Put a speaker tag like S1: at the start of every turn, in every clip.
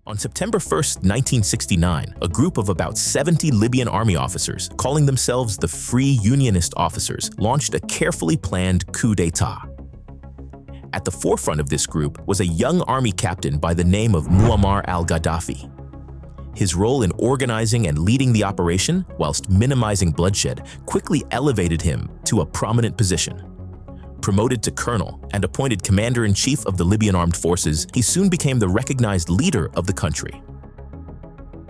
S1: On September 1, 1969, a group of about 70 Libyan army officers, calling themselves the Free Unionist Officers, launched a carefully planned coup d'etat. At the forefront of this group was a young army captain by the name of Muammar al-Gaddafi. His role in organizing and leading the operation, whilst minimizing bloodshed, quickly elevated him to a prominent position. Promoted to colonel and appointed commander-in-chief of the Libyan armed forces, he soon became the recognized leader of the country.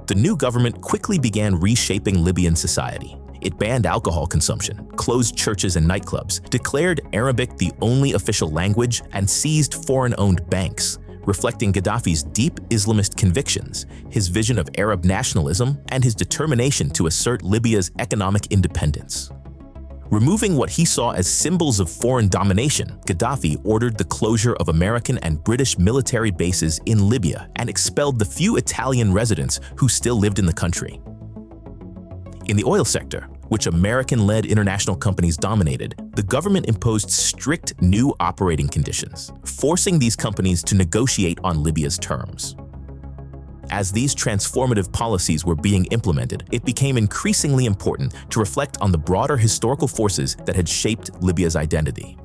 S1: The new government quickly began reshaping Libyan society. It banned alcohol consumption, closed churches and nightclubs, declared Arabic the only official language, and seized foreign-owned banks, reflecting Gaddafi's deep Islamist convictions, his vision of Arab nationalism, and his determination to assert Libya's economic independence. Removing what he saw as symbols of foreign domination, Gaddafi ordered the closure of American and British military bases in Libya and expelled the few Italian residents who still lived in the country. In the oil sector, which American-led international companies dominated, the government imposed strict new operating conditions, forcing these companies to negotiate on Libya's terms. As these transformative policies were being implemented, it became increasingly important to reflect on the broader historical forces that had shaped Libya's identity.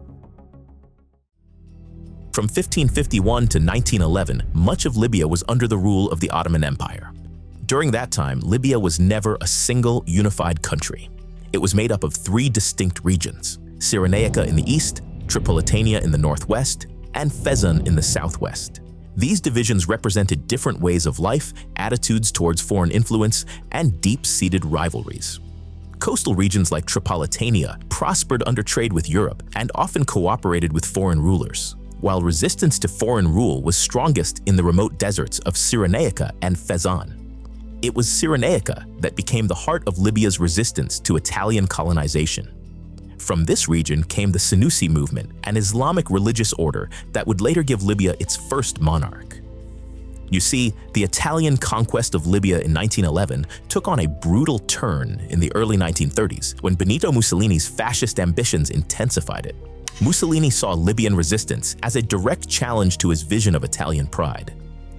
S1: From 1551 to 1911, much of Libya was under the rule of the Ottoman Empire. During that time, Libya was never a single unified country. It was made up of three distinct regions: Cyrenaica in the east, Tripolitania in the northwest, and Fezzan in the southwest. These divisions represented different ways of life, attitudes towards foreign influence, and deep-seated rivalries. Coastal regions like Tripolitania prospered under trade with Europe and often cooperated with foreign rulers, while resistance to foreign rule was strongest in the remote deserts of Cyrenaica and Fezzan. It was Cyrenaica that became the heart of Libya's resistance to Italian colonization. From this region came the Senussi movement, an Islamic religious order that would later give Libya its first monarch. You see, the Italian conquest of Libya in 1911 took on a brutal turn in the early 1930s when Benito Mussolini's fascist ambitions intensified it. Mussolini saw Libyan resistance as a direct challenge to his vision of Italian pride.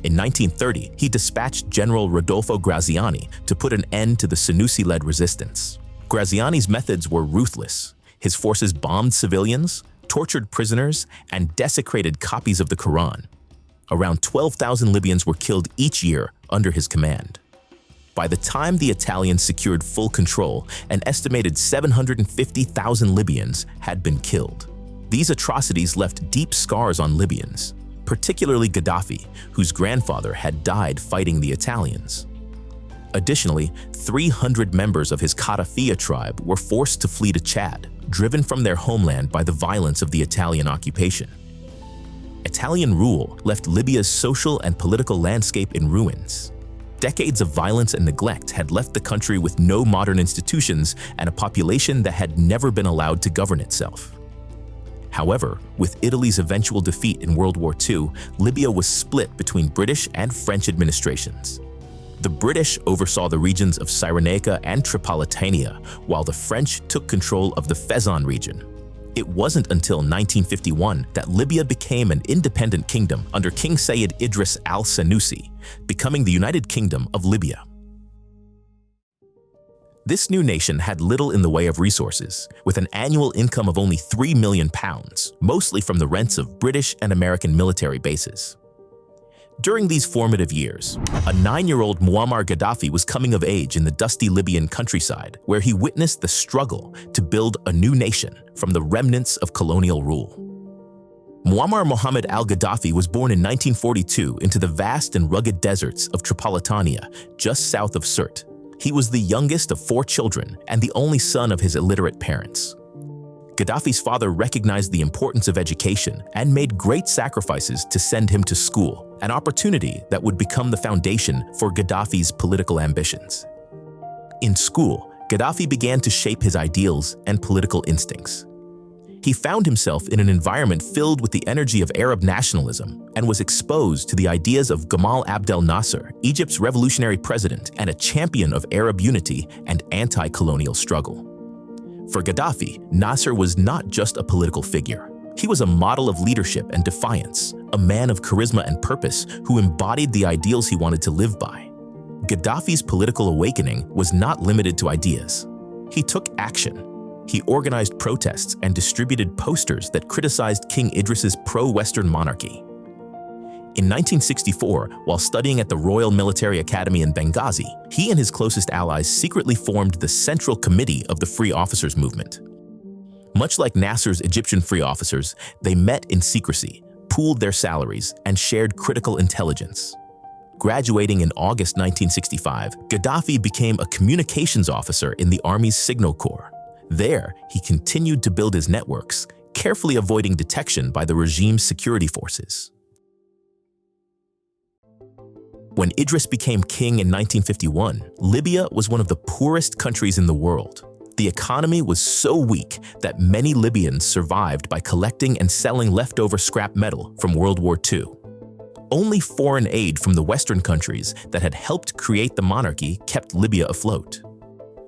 S1: In 1930, he dispatched General Rodolfo Graziani to put an end to the Senussi-led resistance. Graziani's methods were ruthless. His forces bombed civilians, tortured prisoners, and desecrated copies of the Quran. Around 12,000 Libyans were killed each year under his command. By the time the Italians secured full control, an estimated 750,000 Libyans had been killed. These atrocities left deep scars on Libyans, particularly Gaddafi, whose grandfather had died fighting the Italians. Additionally, 300 members of his Kadhafiya tribe were forced to flee to Chad, driven from their homeland by the violence of the Italian occupation. Italian rule left Libya's social and political landscape in ruins. Decades of violence and neglect had left the country with no modern institutions and a population that had never been allowed to govern itself. However, with Italy's eventual defeat in World War II, Libya was split between British and French administrations. The British oversaw the regions of Cyrenaica and Tripolitania, while the French took control of the Fezzan region. It wasn't until 1951 that Libya became an independent kingdom under King Sayyid Idris al-Senussi, becoming the United Kingdom of Libya. This new nation had little in the way of resources, with an annual income of only £3 million, mostly from the rents of British and American military bases. During these formative years, a 9-year-old Muammar Gaddafi was coming of age in the dusty Libyan countryside, where he witnessed the struggle to build a new nation from the remnants of colonial rule. Muammar Mohammed al-Gaddafi was born in 1942 into the vast and rugged deserts of Tripolitania, just south of Sirte. He was the youngest of 4 children and the only son of his illiterate parents. Gaddafi's father recognized the importance of education and made great sacrifices to send him to school, an opportunity that would become the foundation for Gaddafi's political ambitions. In school, Gaddafi began to shape his ideals and political instincts. He found himself in an environment filled with the energy of Arab nationalism and was exposed to the ideas of Gamal Abdel Nasser, Egypt's revolutionary president and a champion of Arab unity and anti-colonial struggle. For Gaddafi, Nasser was not just a political figure. He was a model of leadership and defiance, a man of charisma and purpose who embodied the ideals he wanted to live by. Gaddafi's political awakening was not limited to ideas. He took action. He organized protests and distributed posters that criticized King Idris's pro-Western monarchy. In 1964, while studying at the Royal Military Academy in Benghazi, he and his closest allies secretly formed the Central Committee of the Free Officers Movement. Much like Nasser's Egyptian free officers, they met in secrecy, pooled their salaries, and shared critical intelligence. Graduating in August 1965, Gaddafi became a communications officer in the Army's Signal Corps. There, he continued to build his networks, carefully avoiding detection by the regime's security forces. When Idris became king in 1951, Libya was one of the poorest countries in the world. The economy was so weak that many Libyans survived by collecting and selling leftover scrap metal from World War II. Only foreign aid from the Western countries that had helped create the monarchy kept Libya afloat.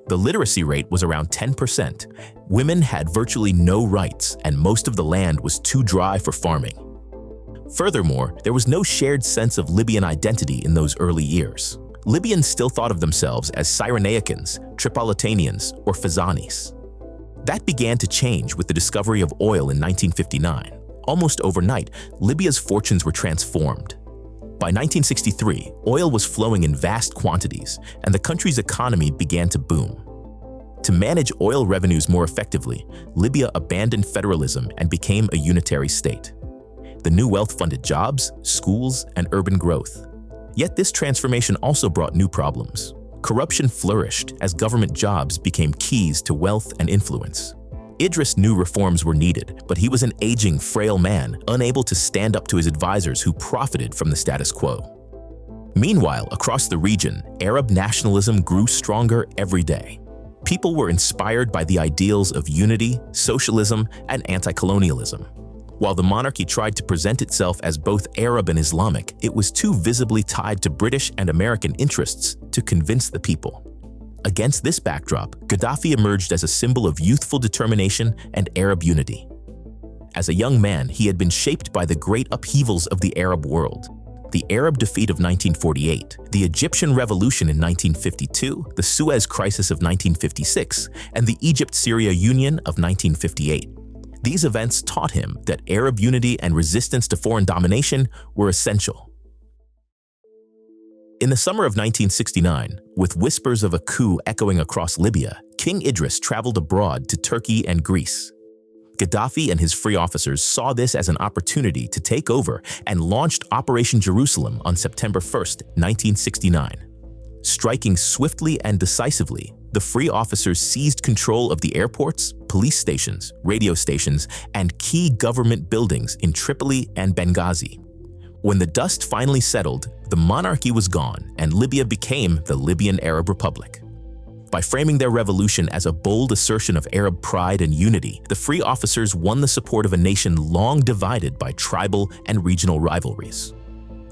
S1: The literacy rate was around 10%. Women had virtually no rights, and most of the land was too dry for farming. Furthermore, there was no shared sense of Libyan identity in those early years. Libyans still thought of themselves as Cyrenaicans, Tripolitanians, or Fezanis. That began to change with the discovery of oil in 1959. Almost overnight, Libya's fortunes were transformed. By 1963, oil was flowing in vast quantities, and the country's economy began to boom. To manage oil revenues more effectively, Libya abandoned federalism and became a unitary state. The new wealth funded jobs, schools, and urban growth. Yet this transformation also brought new problems. Corruption flourished as government jobs became keys to wealth and influence. Idris knew reforms were needed, but he was an aging, frail man, unable to stand up to his advisors who profited from the status quo. Meanwhile, across the region, Arab nationalism grew stronger every day. People were inspired by the ideals of unity, socialism, and anti-colonialism. While the monarchy tried to present itself as both Arab and Islamic, it was too visibly tied to British and American interests to convince the people. Against this backdrop, Gaddafi emerged as a symbol of youthful determination and Arab unity. As a young man, he had been shaped by the great upheavals of the Arab world. The Arab defeat of 1948, the Egyptian Revolution in 1952, the Suez Crisis of 1956, and the Egypt-Syria Union of 1958. These events taught him that Arab unity and resistance to foreign domination were essential. In the summer of 1969, with whispers of a coup echoing across Libya, King Idris traveled abroad to Turkey and Greece. Gaddafi and his free officers saw this as an opportunity to take over and launched Operation Jerusalem on September 1, 1969. Striking swiftly and decisively, the free officers seized control of the airports, police stations, radio stations, and key government buildings in Tripoli and Benghazi. When the dust finally settled, the monarchy was gone and Libya became the Libyan Arab Republic. By framing their revolution as a bold assertion of Arab pride and unity, the free officers won the support of a nation long divided by tribal and regional rivalries.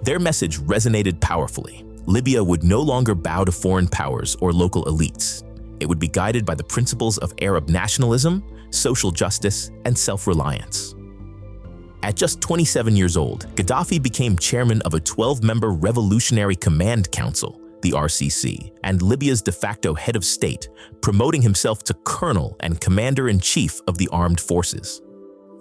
S1: Their message resonated powerfully. Libya would no longer bow to foreign powers or local elites. It would be guided by the principles of Arab nationalism, social justice, and self-reliance. At just 27 years old, Gaddafi became chairman of a 12-member Revolutionary Command Council, the RCC, and Libya's de facto head of state, promoting himself to colonel and commander-in-chief of the armed forces.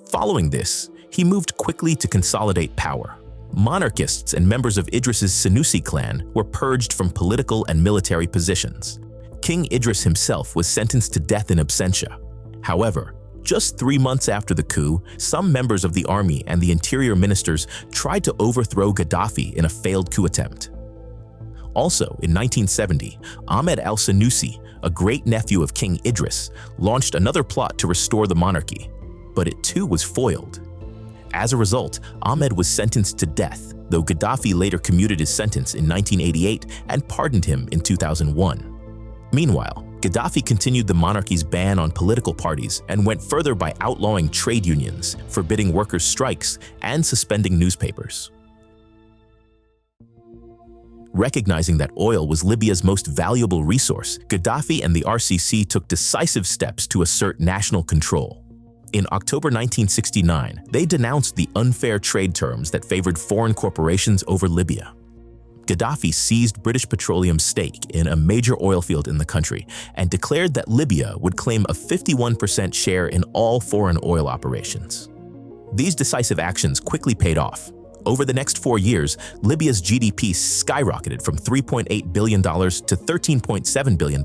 S1: Following this, he moved quickly to consolidate power. Monarchists and members of Idris's Senussi clan were purged from political and military positions. King Idris himself was sentenced to death in absentia. However, just 3 months after the coup, some members of the army and the interior ministers tried to overthrow Gaddafi in a failed coup attempt. Also, in 1970, Ahmed al-Senussi, a great-nephew of King Idris, launched another plot to restore the monarchy, but it too was foiled. As a result, Ahmed was sentenced to death, though Gaddafi later commuted his sentence in 1988 and pardoned him in 2001. Meanwhile, Gaddafi continued the monarchy's ban on political parties and went further by outlawing trade unions, forbidding workers' strikes, and suspending newspapers. Recognizing that oil was Libya's most valuable resource, Gaddafi and the RCC took decisive steps to assert national control. In October 1969, they denounced the unfair trade terms that favored foreign corporations over Libya. Gaddafi seized British Petroleum's stake in a major oil field in the country and declared that Libya would claim a 51% share in all foreign oil operations. These decisive actions quickly paid off. Over the next 4 years, Libya's GDP skyrocketed from $3.8 billion to $13.7 billion.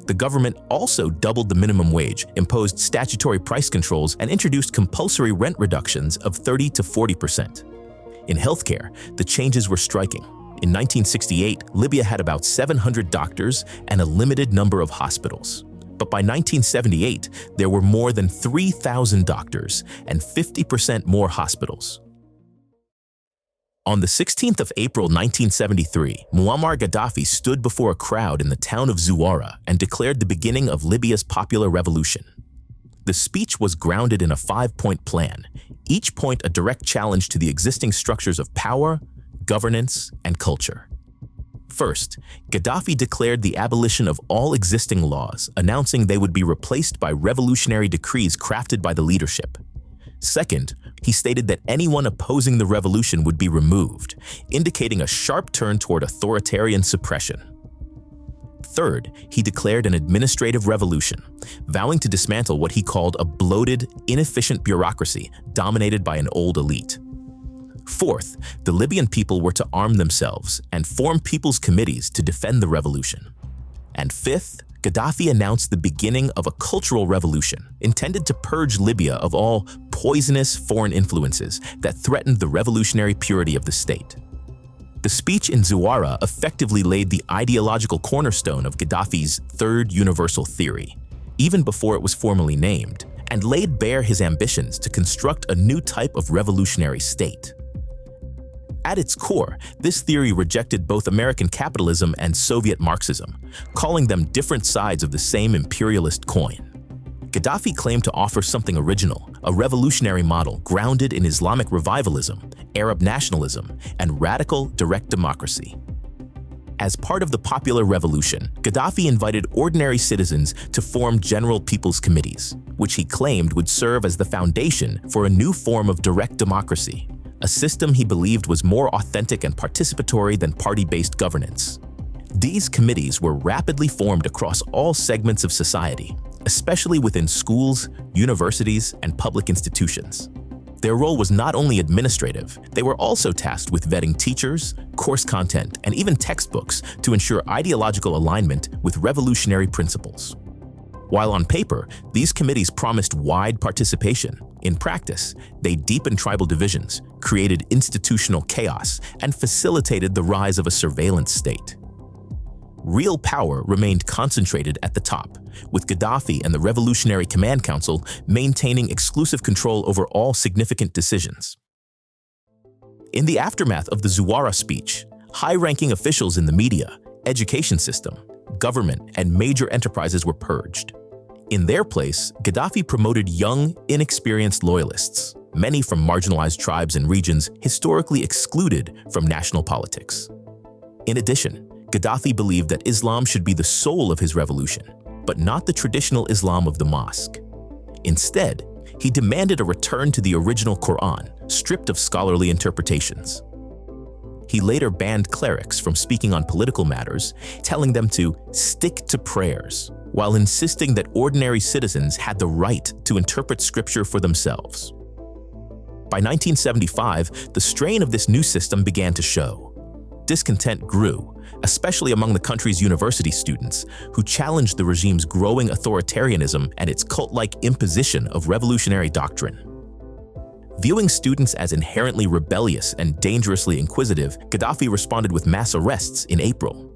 S1: The government also doubled the minimum wage, imposed statutory price controls, and introduced compulsory rent reductions of 30 to 40%. In healthcare, the changes were striking. In 1968, Libya had about 700 doctors and a limited number of hospitals. But by 1978, there were more than 3,000 doctors and 50% more hospitals. On the 16th of April 1973, Muammar Gaddafi stood before a crowd in the town of Zuwara and declared the beginning of Libya's popular revolution. The speech was grounded in a 5-point plan, each point a direct challenge to the existing structures of power, governance, and culture. First, Gaddafi declared the abolition of all existing laws, announcing they would be replaced by revolutionary decrees crafted by the leadership. Second, he stated that anyone opposing the revolution would be removed, indicating a sharp turn toward authoritarian suppression. Third, he declared an administrative revolution, vowing to dismantle what he called a bloated, inefficient bureaucracy dominated by an old elite. Fourth, the Libyan people were to arm themselves and form people's committees to defend the revolution. And fifth, Gaddafi announced the beginning of a cultural revolution intended to purge Libya of all poisonous foreign influences that threatened the revolutionary purity of the state. The speech in Zuwara effectively laid the ideological cornerstone of Gaddafi's Third Universal Theory, even before it was formally named, and laid bare his ambitions to construct a new type of revolutionary state. At its core, this theory rejected both American capitalism and Soviet Marxism, calling them different sides of the same imperialist coin. Gaddafi claimed to offer something original, a revolutionary model grounded in Islamic revivalism, Arab nationalism, and radical direct democracy. As part of the popular revolution, Gaddafi invited ordinary citizens to form general people's committees, which he claimed would serve as the foundation for a new form of direct democracy, a system he believed was more authentic and participatory than party-based governance. These committees were rapidly formed across all segments of society, especially within schools, universities, and public institutions. Their role was not only administrative, they were also tasked with vetting teachers, course content, and even textbooks to ensure ideological alignment with revolutionary principles. While on paper, these committees promised wide participation, in practice, they deepened tribal divisions, created institutional chaos, and facilitated the rise of a surveillance state. Real power remained concentrated at the top, with Gaddafi and the Revolutionary Command Council maintaining exclusive control over all significant decisions. In the aftermath of the Zuwara speech, high-ranking officials in the media, education system, government, and major enterprises were purged. In their place, Gaddafi promoted young, inexperienced loyalists, many from marginalized tribes and regions historically excluded from national politics. In addition, Gaddafi believed that Islam should be the soul of his revolution, but not the traditional Islam of the mosque. Instead, he demanded a return to the original Quran, stripped of scholarly interpretations. He later banned clerics from speaking on political matters, telling them to stick to prayers, while insisting that ordinary citizens had the right to interpret scripture for themselves. By 1975, the strain of this new system began to show. Discontent grew, especially among the country's university students, who challenged the regime's growing authoritarianism and its cult-like imposition of revolutionary doctrine. Viewing students as inherently rebellious and dangerously inquisitive, Gaddafi responded with mass arrests in April.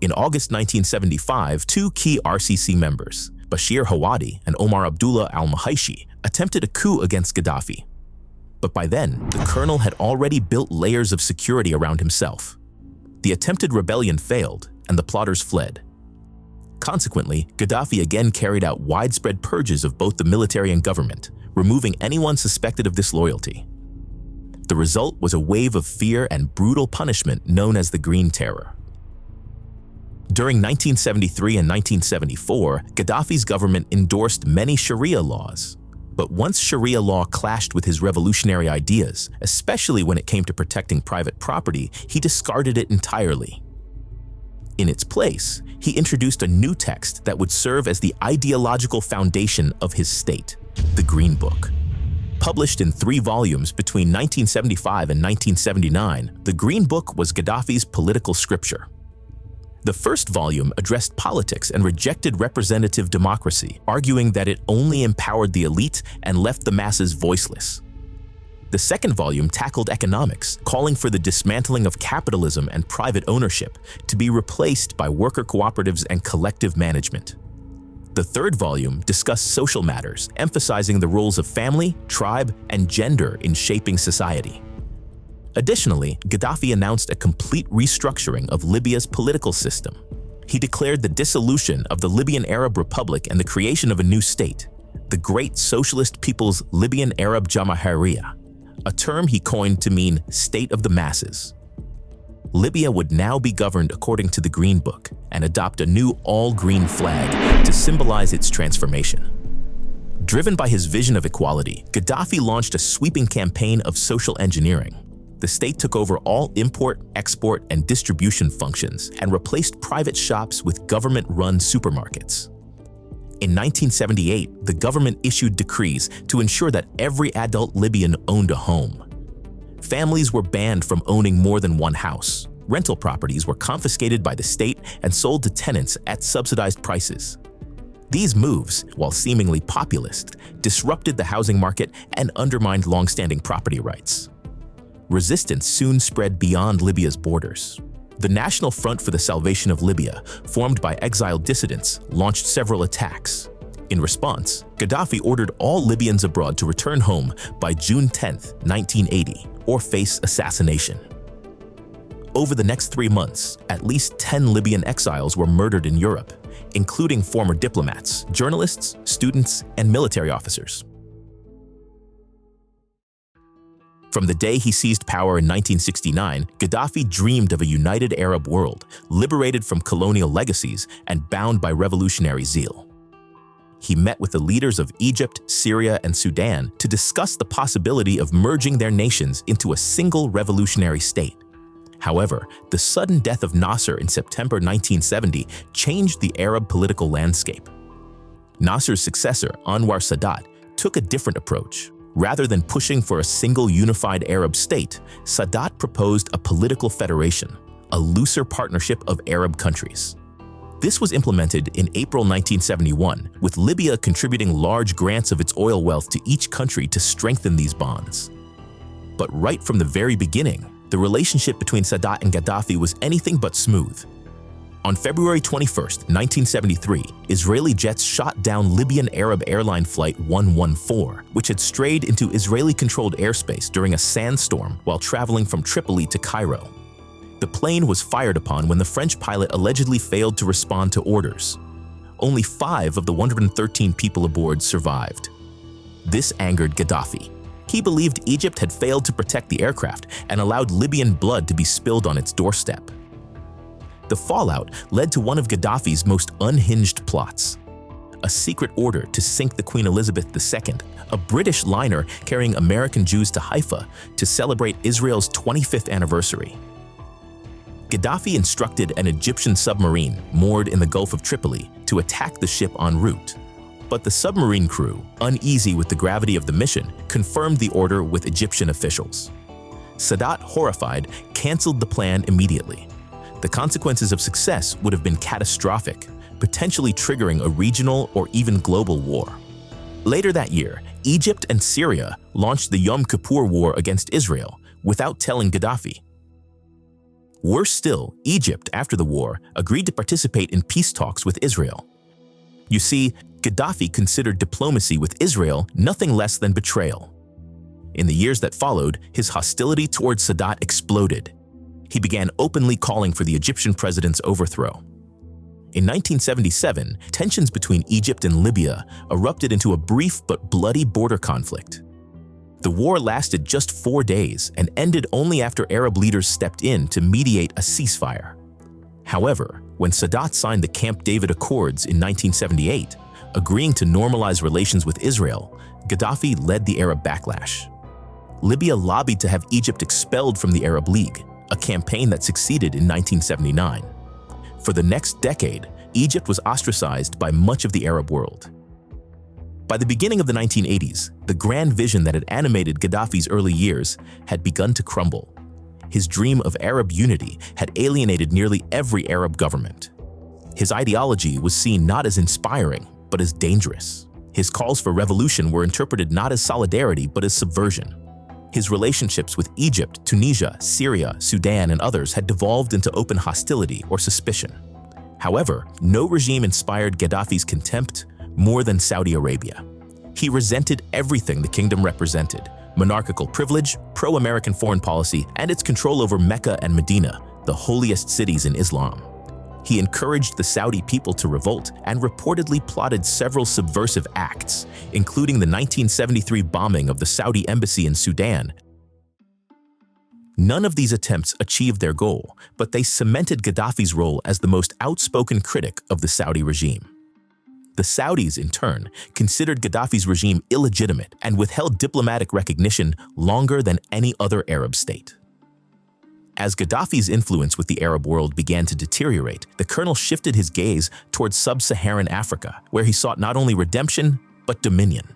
S1: In August 1975, two key RCC members, Bashir Hawadi and Omar Abdullah al-Mahaishi, attempted a coup against Gaddafi. But by then, the colonel had already built layers of security around himself. The attempted rebellion failed, and the plotters fled. Consequently, Gaddafi again carried out widespread purges of both the military and government, removing anyone suspected of disloyalty. The result was a wave of fear and brutal punishment known as the Green Terror. During 1973 and 1974, Gaddafi's government endorsed many Sharia laws. But once Sharia law clashed with his revolutionary ideas, especially when it came to protecting private property, he discarded it entirely. In its place, he introduced a new text that would serve as the ideological foundation of his state, the Green Book. Published in 3 volumes between 1975 and 1979, the Green Book was Gaddafi's political scripture. The first volume addressed politics and rejected representative democracy, arguing that it only empowered the elite and left the masses voiceless. The second volume tackled economics, calling for the dismantling of capitalism and private ownership to be replaced by worker cooperatives and collective management. The third volume discussed social matters, emphasizing the roles of family, tribe, and gender in shaping society. Additionally, Gaddafi announced a complete restructuring of Libya's political system. He declared the dissolution of the Libyan Arab Republic and the creation of a new state, the Great Socialist People's Libyan Arab Jamahiriya, a term he coined to mean state of the masses. Libya would now be governed according to the Green Book and adopt a new all-green flag to symbolize its transformation. Driven by his vision of equality, Gaddafi launched a sweeping campaign of social engineering. The state took over all import, export, and distribution functions and replaced private shops with government-run supermarkets. In 1978, the government issued decrees to ensure that every adult Libyan owned a home. Families were banned from owning more than one house. Rental properties were confiscated by the state and sold to tenants at subsidized prices. These moves, while seemingly populist, disrupted the housing market and undermined long-standing property rights. Resistance soon spread beyond Libya's borders. The National Front for the Salvation of Libya, formed by exiled dissidents, launched several attacks. In response, Gaddafi ordered all Libyans abroad to return home by June 10, 1980, or face assassination. Over the next 3 months, at least 10 Libyan exiles were murdered in Europe, including former diplomats, journalists, students, and military officers. From the day he seized power in 1969, Gaddafi dreamed of a united Arab world, liberated from colonial legacies and bound by revolutionary zeal. He met with the leaders of Egypt, Syria, and Sudan to discuss the possibility of merging their nations into a single revolutionary state. However, the sudden death of Nasser in September 1970 changed the Arab political landscape. Nasser's successor, Anwar Sadat, took a different approach. Rather than pushing for a single unified Arab state, Sadat proposed a political federation, a looser partnership of Arab countries. This was implemented in April 1971, with Libya contributing large grants of its oil wealth to each country to strengthen these bonds. But right from the very beginning, the relationship between Sadat and Gaddafi was anything but smooth. On February 21, 1973, Israeli jets shot down Libyan Arab airline Flight 114, which had strayed into Israeli-controlled airspace during a sandstorm while traveling from Tripoli to Cairo. The plane was fired upon when the French pilot allegedly failed to respond to orders. Only 5 of the 113 people aboard survived. This angered Gaddafi. He believed Egypt had failed to protect the aircraft and allowed Libyan blood to be spilled on its doorstep. The fallout led to one of Gaddafi's most unhinged plots: a secret order to sink the Queen Elizabeth II, a British liner carrying American Jews to Haifa to celebrate Israel's 25th anniversary. Gaddafi instructed an Egyptian submarine moored in the Gulf of Tripoli to attack the ship en route. But the submarine crew, uneasy with the gravity of the mission, confirmed the order with Egyptian officials. Sadat, horrified, canceled the plan immediately. The consequences of success would have been catastrophic, potentially triggering a regional or even global war. Later that year, Egypt and Syria launched the Yom Kippur War against Israel without telling Gaddafi. Worse still, Egypt, after the war, agreed to participate in peace talks with Israel. You see, Gaddafi considered diplomacy with Israel nothing less than betrayal. In the years that followed, his hostility towards Sadat exploded. He began openly calling for the Egyptian president's overthrow. In 1977, tensions between Egypt and Libya erupted into a brief but bloody border conflict. The war lasted just 4 days and ended only after Arab leaders stepped in to mediate a ceasefire. However, When Sadat signed the Camp David Accords in 1978, agreeing to normalize relations with Israel, Gaddafi led the Arab backlash. Libya lobbied to have Egypt expelled from the Arab League, a campaign that succeeded in 1979. For the next decade, Egypt was ostracized by much of the Arab world. By the beginning of the 1980s, the grand vision that had animated Gaddafi's early years had begun to crumble. His dream of Arab unity had alienated nearly every Arab government. His ideology was seen not as inspiring, but as dangerous. His calls for revolution were interpreted not as solidarity, but as subversion. His relationships with Egypt, Tunisia, Syria, Sudan, and others had devolved into open hostility or suspicion. However, no regime inspired Gaddafi's contempt more than Saudi Arabia. He resented everything the kingdom represented: monarchical privilege, pro-American foreign policy, and its control over Mecca and Medina, the holiest cities in Islam. He encouraged the Saudi people to revolt and reportedly plotted several subversive acts, including the 1973 bombing of the Saudi embassy in Sudan. None of these attempts achieved their goal, but they cemented Gaddafi's role as the most outspoken critic of the Saudi regime. The Saudis, in turn, considered Gaddafi's regime illegitimate and withheld diplomatic recognition longer than any other Arab state. As Gaddafi's influence with the Arab world began to deteriorate, the colonel shifted his gaze towards sub-Saharan Africa, where he sought not only redemption, but dominion.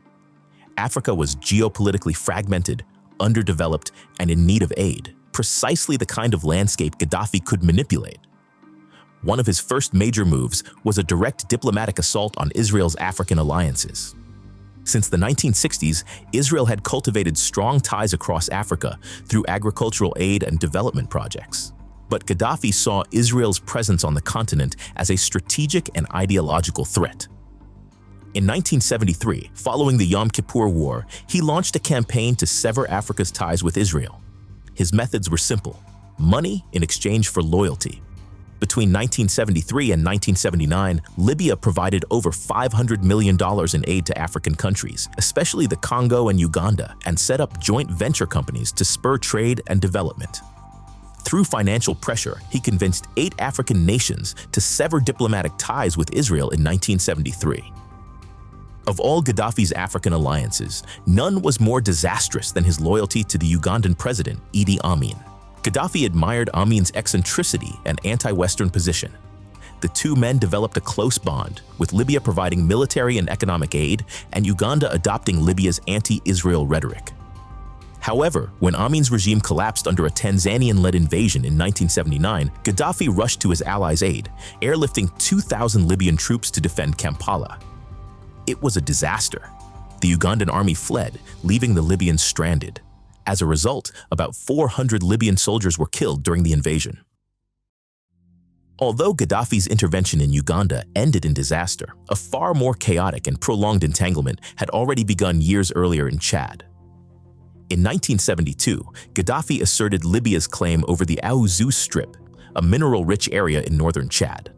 S1: Africa was geopolitically fragmented, underdeveloped, and in need of aid, precisely the kind of landscape Gaddafi could manipulate. One of his first major moves was a direct diplomatic assault on Israel's African alliances. Since the 1960s, Israel had cultivated strong ties across Africa through agricultural aid and development projects. But Gaddafi saw Israel's presence on the continent as a strategic and ideological threat. In 1973, following the Yom Kippur War, he launched a campaign to sever Africa's ties with Israel. His methods were simple: money in exchange for loyalty. Between 1973 and 1979, Libya provided over $500 million in aid to African countries, especially the Congo and Uganda, and set up joint venture companies to spur trade and development. Through financial pressure, he convinced 8 African nations to sever diplomatic ties with Israel in 1973. Of all Gaddafi's African alliances, none was more disastrous than his loyalty to the Ugandan president, Idi Amin. Gaddafi admired Amin's eccentricity and anti-Western position. The two men developed a close bond, with Libya providing military and economic aid, and Uganda adopting Libya's anti-Israel rhetoric. However, when Amin's regime collapsed under a Tanzanian-led invasion in 1979, Gaddafi rushed to his allies' aid, airlifting 2,000 Libyan troops to defend Kampala. It was a disaster. The Ugandan army fled, leaving the Libyans stranded. As a result, about 400 Libyan soldiers were killed during the invasion. Although Gaddafi's intervention in Uganda ended in disaster, a far more chaotic and prolonged entanglement had already begun years earlier in Chad. In 1972, Gaddafi asserted Libya's claim over the Aouzou Strip, a mineral-rich area in northern Chad.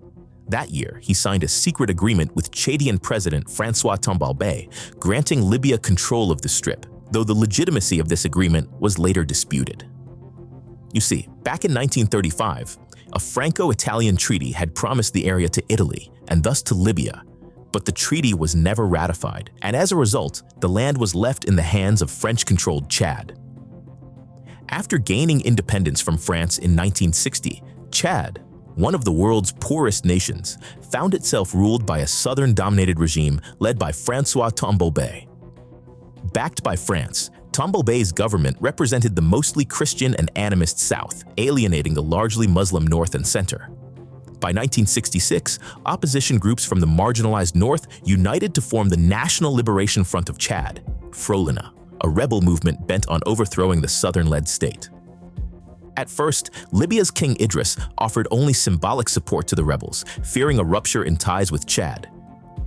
S1: That year, he signed a secret agreement with Chadian President François Tombalbaye, granting Libya control of the strip, though the legitimacy of this agreement was later disputed. You see, back in 1935, a Franco-Italian treaty had promised the area to Italy, and thus to Libya, but the treaty was never ratified, and as a result, the land was left in the hands of French-controlled Chad. After gaining independence from France in 1960, Chad, one of the world's poorest nations, found itself ruled by a southern-dominated regime led by François Tombalbaye. Backed by France, Tombalbaye's government represented the mostly Christian and animist South, alienating the largely Muslim North and Center. By 1966, opposition groups from the marginalized North united to form the National Liberation Front of Chad, Frolina, a rebel movement bent on overthrowing the southern-led state. At first, Libya's King Idris offered only symbolic support to the rebels, fearing a rupture in ties with Chad.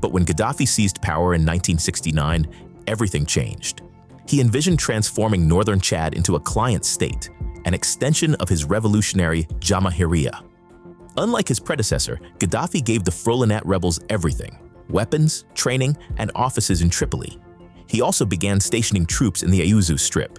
S1: But when Gaddafi seized power in 1969, everything changed. He envisioned transforming northern Chad into a client state, an extension of his revolutionary Jamahiriya. Unlike his predecessor, Gaddafi gave the Frolinat rebels everything: weapons, training, and offices in Tripoli. He also began stationing troops in the Aouzou Strip.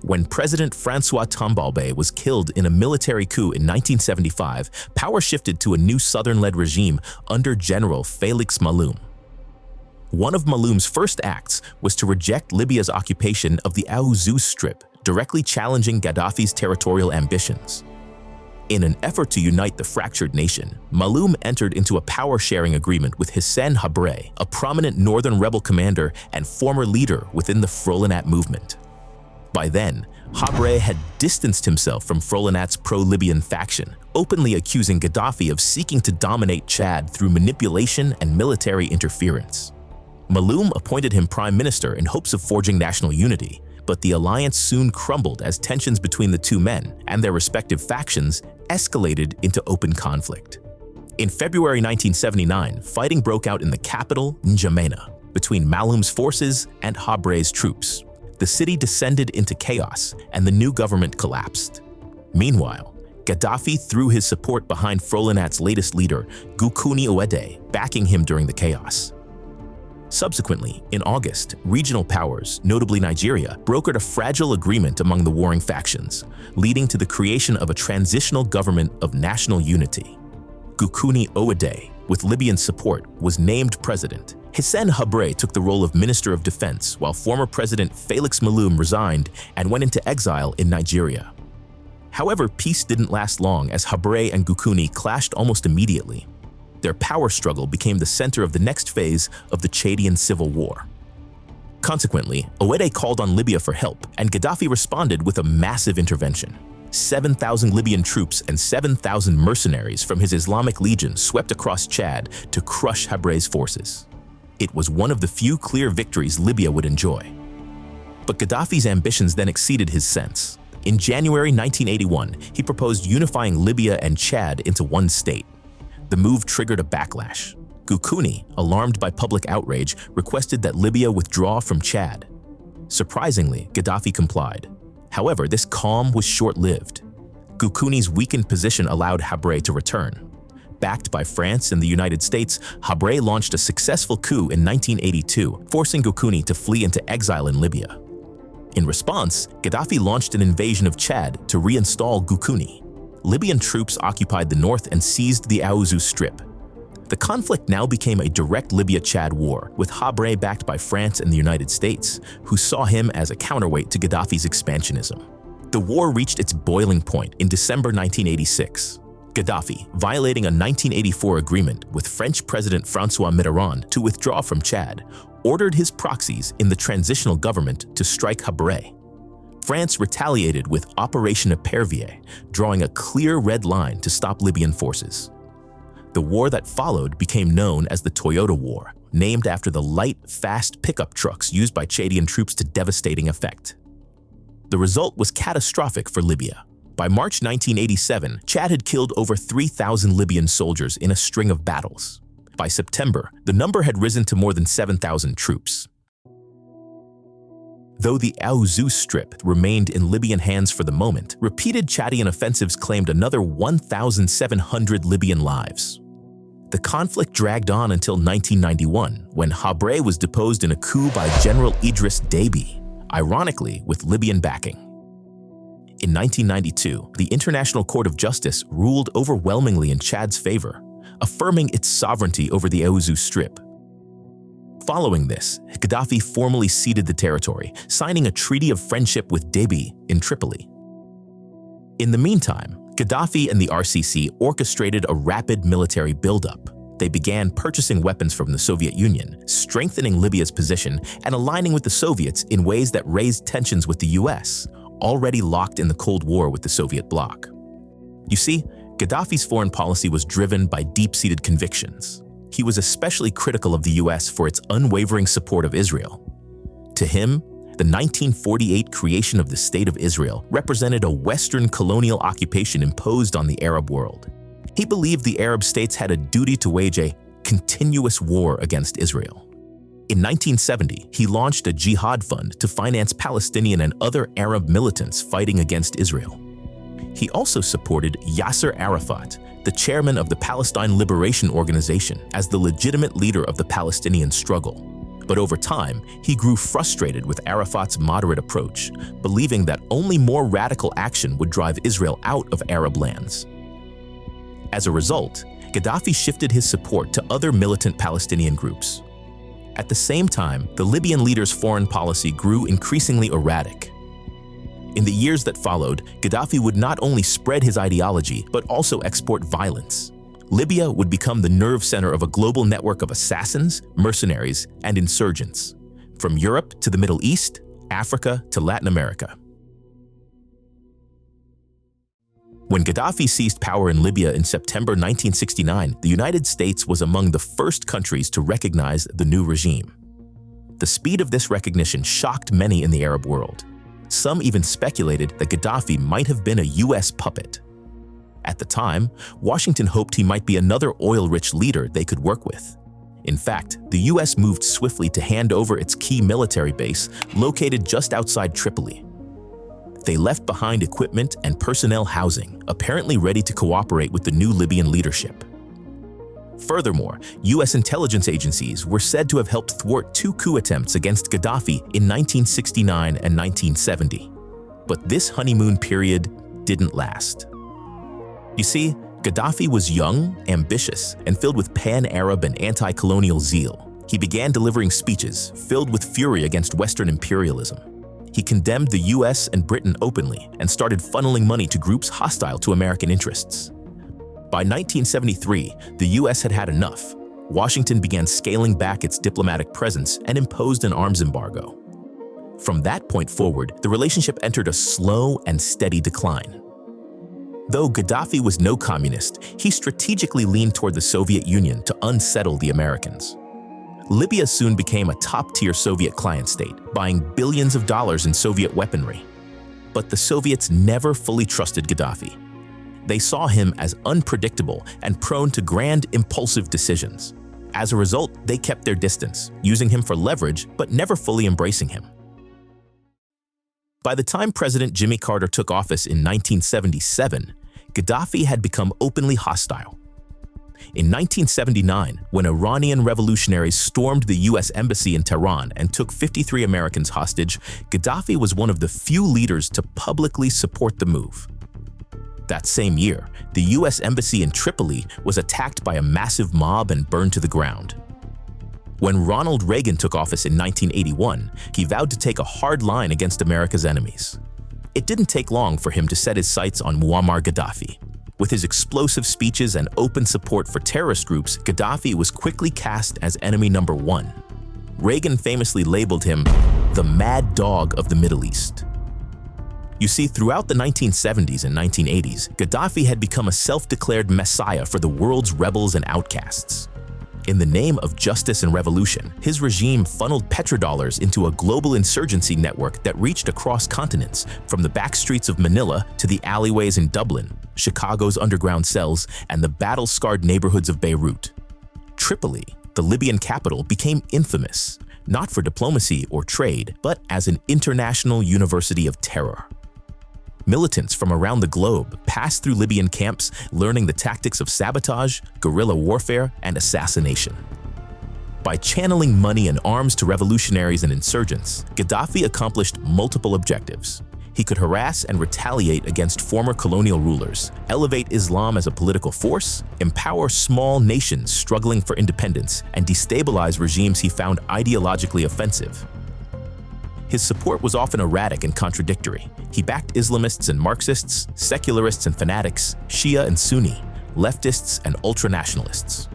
S1: When President Francois Tombalbaye was killed in a military coup in 1975, power shifted to a new southern-led regime under General Félix Malloum. One of Malloum's first acts was to reject Libya's occupation of the Aouzou Strip, directly challenging Gaddafi's territorial ambitions. In an effort to unite the fractured nation, Malloum entered into a power-sharing agreement with Hissène Habré, a prominent northern rebel commander and former leader within the Frolinat movement. By then, Habré had distanced himself from Frolinat's pro-Libyan faction, openly accusing Gaddafi of seeking to dominate Chad through manipulation and military interference. Malloum appointed him prime minister in hopes of forging national unity, but the alliance soon crumbled as tensions between the two men and their respective factions escalated into open conflict. In February 1979, fighting broke out in the capital, N'Djamena, between Malloum's forces and Habré's troops. The city descended into chaos and the new government collapsed. Meanwhile, Gaddafi threw his support behind Frolinat's latest leader, Goukouni Ouédé, backing him during the chaos. Subsequently, in August, regional powers, notably Nigeria, brokered a fragile agreement among the warring factions, leading to the creation of a transitional government of national unity. Goukouni Ouédé, with Libyan support, was named president. Hissène Habré took the role of Minister of Defense, while former President Félix Malloum resigned and went into exile in Nigeria. However, peace didn't last long as Habré and Goukouni clashed almost immediately. Their power struggle became the center of the next phase of the Chadian civil war. Consequently, Ouédé called on Libya for help, and Gaddafi responded with a massive intervention. 7,000 Libyan troops and 7,000 mercenaries from his Islamic Legion swept across Chad to crush Habré's forces. It was one of the few clear victories Libya would enjoy. But Gaddafi's ambitions then exceeded his sense. In January 1981, he proposed unifying Libya and Chad into one state. The move triggered a backlash. Goukouni, alarmed by public outrage, requested that Libya withdraw from Chad. Surprisingly, Gaddafi complied. However, this calm was short-lived. Goukouni's weakened position allowed Habré to return. Backed by France and the United States, Habré launched a successful coup in 1982, forcing Goukouni to flee into exile in Libya. In response, Gaddafi launched an invasion of Chad to reinstall Goukouni. Libyan troops occupied the north and seized the Aouzou Strip. The conflict now became a direct Libya-Chad war, with Habré backed by France and the United States, who saw him as a counterweight to Gaddafi's expansionism. The war reached its boiling point in December 1986. Gaddafi, violating a 1984 agreement with French President François Mitterrand to withdraw from Chad, ordered his proxies in the transitional government to strike Habré. France retaliated with Operation Épervier, drawing a clear red line to stop Libyan forces. The war that followed became known as the Toyota War, named after the light, fast pickup trucks used by Chadian troops to devastating effect. The result was catastrophic for Libya. By March 1987, Chad had killed over 3,000 Libyan soldiers in a string of battles. By September, the number had risen to more than 7,000 troops. Though the Aouzou Strip remained in Libyan hands for the moment, repeated Chadian offensives claimed another 1,700 Libyan lives. The conflict dragged on until 1991, when Habré was deposed in a coup by General Idriss Déby, ironically with Libyan backing. In 1992, the International Court of Justice ruled overwhelmingly in Chad's favor, affirming its sovereignty over the Aouzou Strip. Following this, Gaddafi formally ceded the territory, signing a treaty of friendship with Déby in Tripoli. In the meantime, Gaddafi and the RCC orchestrated a rapid military buildup. They began purchasing weapons from the Soviet Union, strengthening Libya's position and aligning with the Soviets in ways that raised tensions with the US, already locked in the Cold War with the Soviet bloc. You see, Gaddafi's foreign policy was driven by deep-seated convictions. He was especially critical of the US for its unwavering support of Israel. To him, the 1948 creation of the State of Israel represented a Western colonial occupation imposed on the Arab world. He believed the Arab states had a duty to wage a continuous war against Israel. In 1970, he launched a jihad fund to finance Palestinian and other Arab militants fighting against Israel. He also supported Yasser Arafat, the chairman of the Palestine Liberation Organization, as the legitimate leader of the Palestinian struggle. But over time, he grew frustrated with Arafat's moderate approach, believing that only more radical action would drive Israel out of Arab lands. As a result, Gaddafi shifted his support to other militant Palestinian groups. At the same time, the Libyan leader's foreign policy grew increasingly erratic. In the years that followed, Gaddafi would not only spread his ideology, but also export violence. Libya would become the nerve center of a global network of assassins, mercenaries, and insurgents, from Europe to the Middle East, Africa to Latin America. When Gaddafi seized power in Libya in September 1969, the United States was among the first countries to recognize the new regime. The speed of this recognition shocked many in the Arab world. Some even speculated that Gaddafi might have been a U.S. puppet. At the time, Washington hoped he might be another oil-rich leader they could work with. In fact, the U.S. moved swiftly to hand over its key military base located just outside Tripoli. They left behind equipment and personnel housing, apparently ready to cooperate with the new Libyan leadership. Furthermore, U.S. intelligence agencies were said to have helped thwart 2 coup attempts against Gaddafi in 1969 and 1970. But this honeymoon period didn't last. You see, Gaddafi was young, ambitious, and filled with pan-Arab and anti-colonial zeal. He began delivering speeches filled with fury against Western imperialism. He condemned the US and Britain openly and started funneling money to groups hostile to American interests. By 1973, the US had had enough. Washington began scaling back its diplomatic presence and imposed an arms embargo. From that point forward, the relationship entered a slow and steady decline. Though Gaddafi was no communist, he strategically leaned toward the Soviet Union to unsettle the Americans. Libya soon became a top-tier Soviet client state, buying billions of dollars in Soviet weaponry. But the Soviets never fully trusted Gaddafi. They saw him as unpredictable and prone to grand, impulsive decisions. As a result, they kept their distance, using him for leverage but never fully embracing him. By the time President Jimmy Carter took office in 1977, Gaddafi had become openly hostile. In 1979, when Iranian revolutionaries stormed the U.S. Embassy in Tehran and took 53 Americans hostage, Gaddafi was one of the few leaders to publicly support the move. That same year, the U.S. Embassy in Tripoli was attacked by a massive mob and burned to the ground. When Ronald Reagan took office in 1981, he vowed to take a hard line against America's enemies. It didn't take long for him to set his sights on Muammar Gaddafi. With his explosive speeches and open support for terrorist groups, Gaddafi was quickly cast as enemy number 1. Reagan famously labeled him the mad dog of the Middle East. You see, throughout the 1970s and 1980s, Gaddafi had become a self-declared messiah for the world's rebels and outcasts. In the name of justice and revolution, his regime funneled petrodollars into a global insurgency network that reached across continents, from the backstreets of Manila to the alleyways in Dublin, Chicago's underground cells, and the battle-scarred neighborhoods of Beirut. Tripoli, the Libyan capital, became infamous, not for diplomacy or trade, but as an international university of terror. Militants from around the globe passed through Libyan camps, learning the tactics of sabotage, guerrilla warfare, and assassination. By channeling money and arms to revolutionaries and insurgents, Gaddafi accomplished multiple objectives. He could harass and retaliate against former colonial rulers, elevate Islam as a political force, empower small nations struggling for independence, and destabilize regimes he found ideologically offensive. His support was often erratic and contradictory. He backed Islamists and Marxists, secularists and fanatics, Shia and Sunni, leftists and ultranationalists.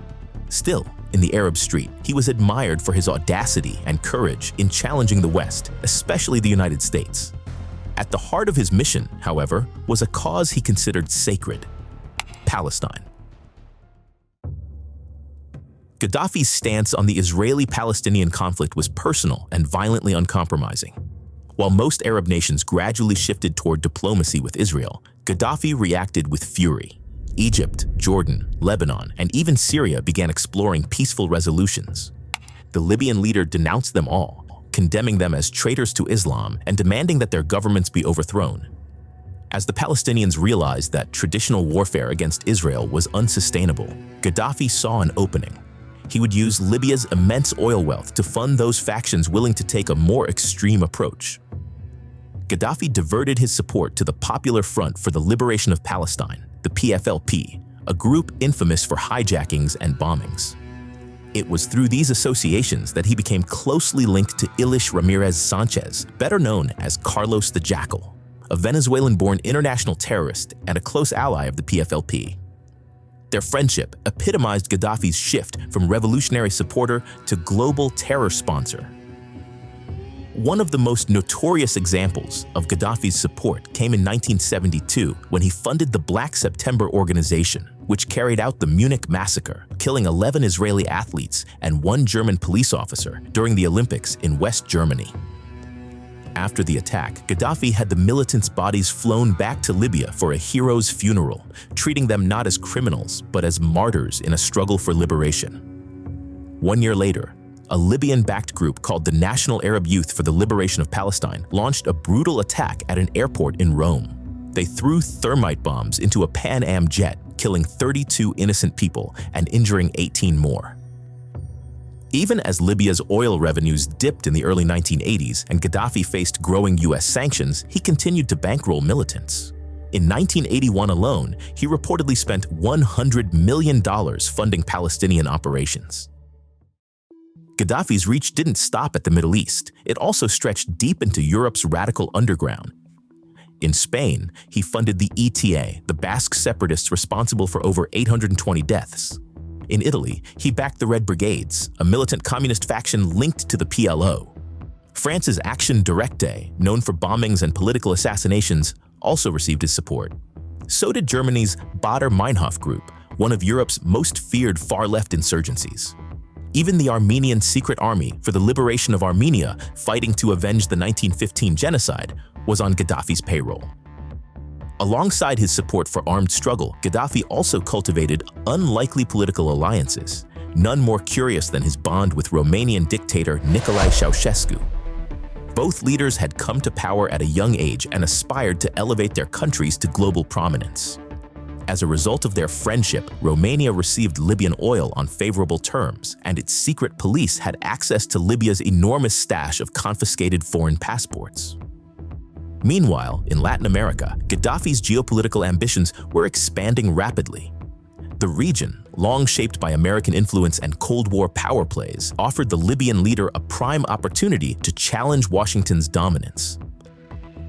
S1: Still, in the Arab street, he was admired for his audacity and courage in challenging the West, especially the United States. At the heart of his mission, however, was a cause he considered sacred: Palestine. Gaddafi's stance on the Israeli-Palestinian conflict was personal and violently uncompromising. While most Arab nations gradually shifted toward diplomacy with Israel, Gaddafi reacted with fury. Egypt, Jordan, Lebanon, and even Syria began exploring peaceful resolutions. The Libyan leader denounced them all, condemning them as traitors to Islam and demanding that their governments be overthrown. As the Palestinians realized that traditional warfare against Israel was unsustainable, Gaddafi saw an opening. He would use Libya's immense oil wealth to fund those factions willing to take a more extreme approach. Gaddafi diverted his support to the Popular Front for the Liberation of Palestine, the PFLP, a group infamous for hijackings and bombings. It was through these associations that he became closely linked to Ilich Ramirez Sanchez, better known as Carlos the Jackal, a Venezuelan-born international terrorist and a close ally of the PFLP. Their friendship epitomized Gaddafi's shift from revolutionary supporter to global terror sponsor. One of the most notorious examples of Gaddafi's support came in 1972 when he funded the Black September organization, which carried out the Munich massacre, killing 11 Israeli athletes and 1 German police officer during the Olympics in West Germany. After the attack, Gaddafi had the militants' bodies flown back to Libya for a hero's funeral, treating them not as criminals, but as martyrs in a struggle for liberation. 1 year later, a Libyan-backed group called the National Arab Youth for the Liberation of Palestine launched a brutal attack at an airport in Rome. They threw thermite bombs into a Pan Am jet, killing 32 innocent people and injuring 18 more. Even as Libya's oil revenues dipped in the early 1980s and Gaddafi faced growing US sanctions, he continued to bankroll militants. In 1981 alone, he reportedly spent $100 million funding Palestinian operations. Gaddafi's reach didn't stop at the Middle East. It also stretched deep into Europe's radical underground. In Spain, he funded the ETA, the Basque separatists responsible for over 820 deaths. In Italy, he backed the Red Brigades, a militant communist faction linked to the PLO. France's Action Directe, known for bombings and political assassinations, also received his support. So did Germany's Baader-Meinhof group, one of Europe's most feared far-left insurgencies. Even the Armenian Secret Army for the Liberation of Armenia, fighting to avenge the 1915 genocide, was on Gaddafi's payroll. Alongside his support for armed struggle, Gaddafi also cultivated unlikely political alliances, none more curious than his bond with Romanian dictator Nicolae Ceausescu. Both leaders had come to power at a young age and aspired to elevate their countries to global prominence. As a result of their friendship, Romania received Libyan oil on favorable terms, and its secret police had access to Libya's enormous stash of confiscated foreign passports. Meanwhile, in Latin America, Gaddafi's geopolitical ambitions were expanding rapidly. The region, long shaped by American influence and Cold War power plays, offered the Libyan leader a prime opportunity to challenge Washington's dominance.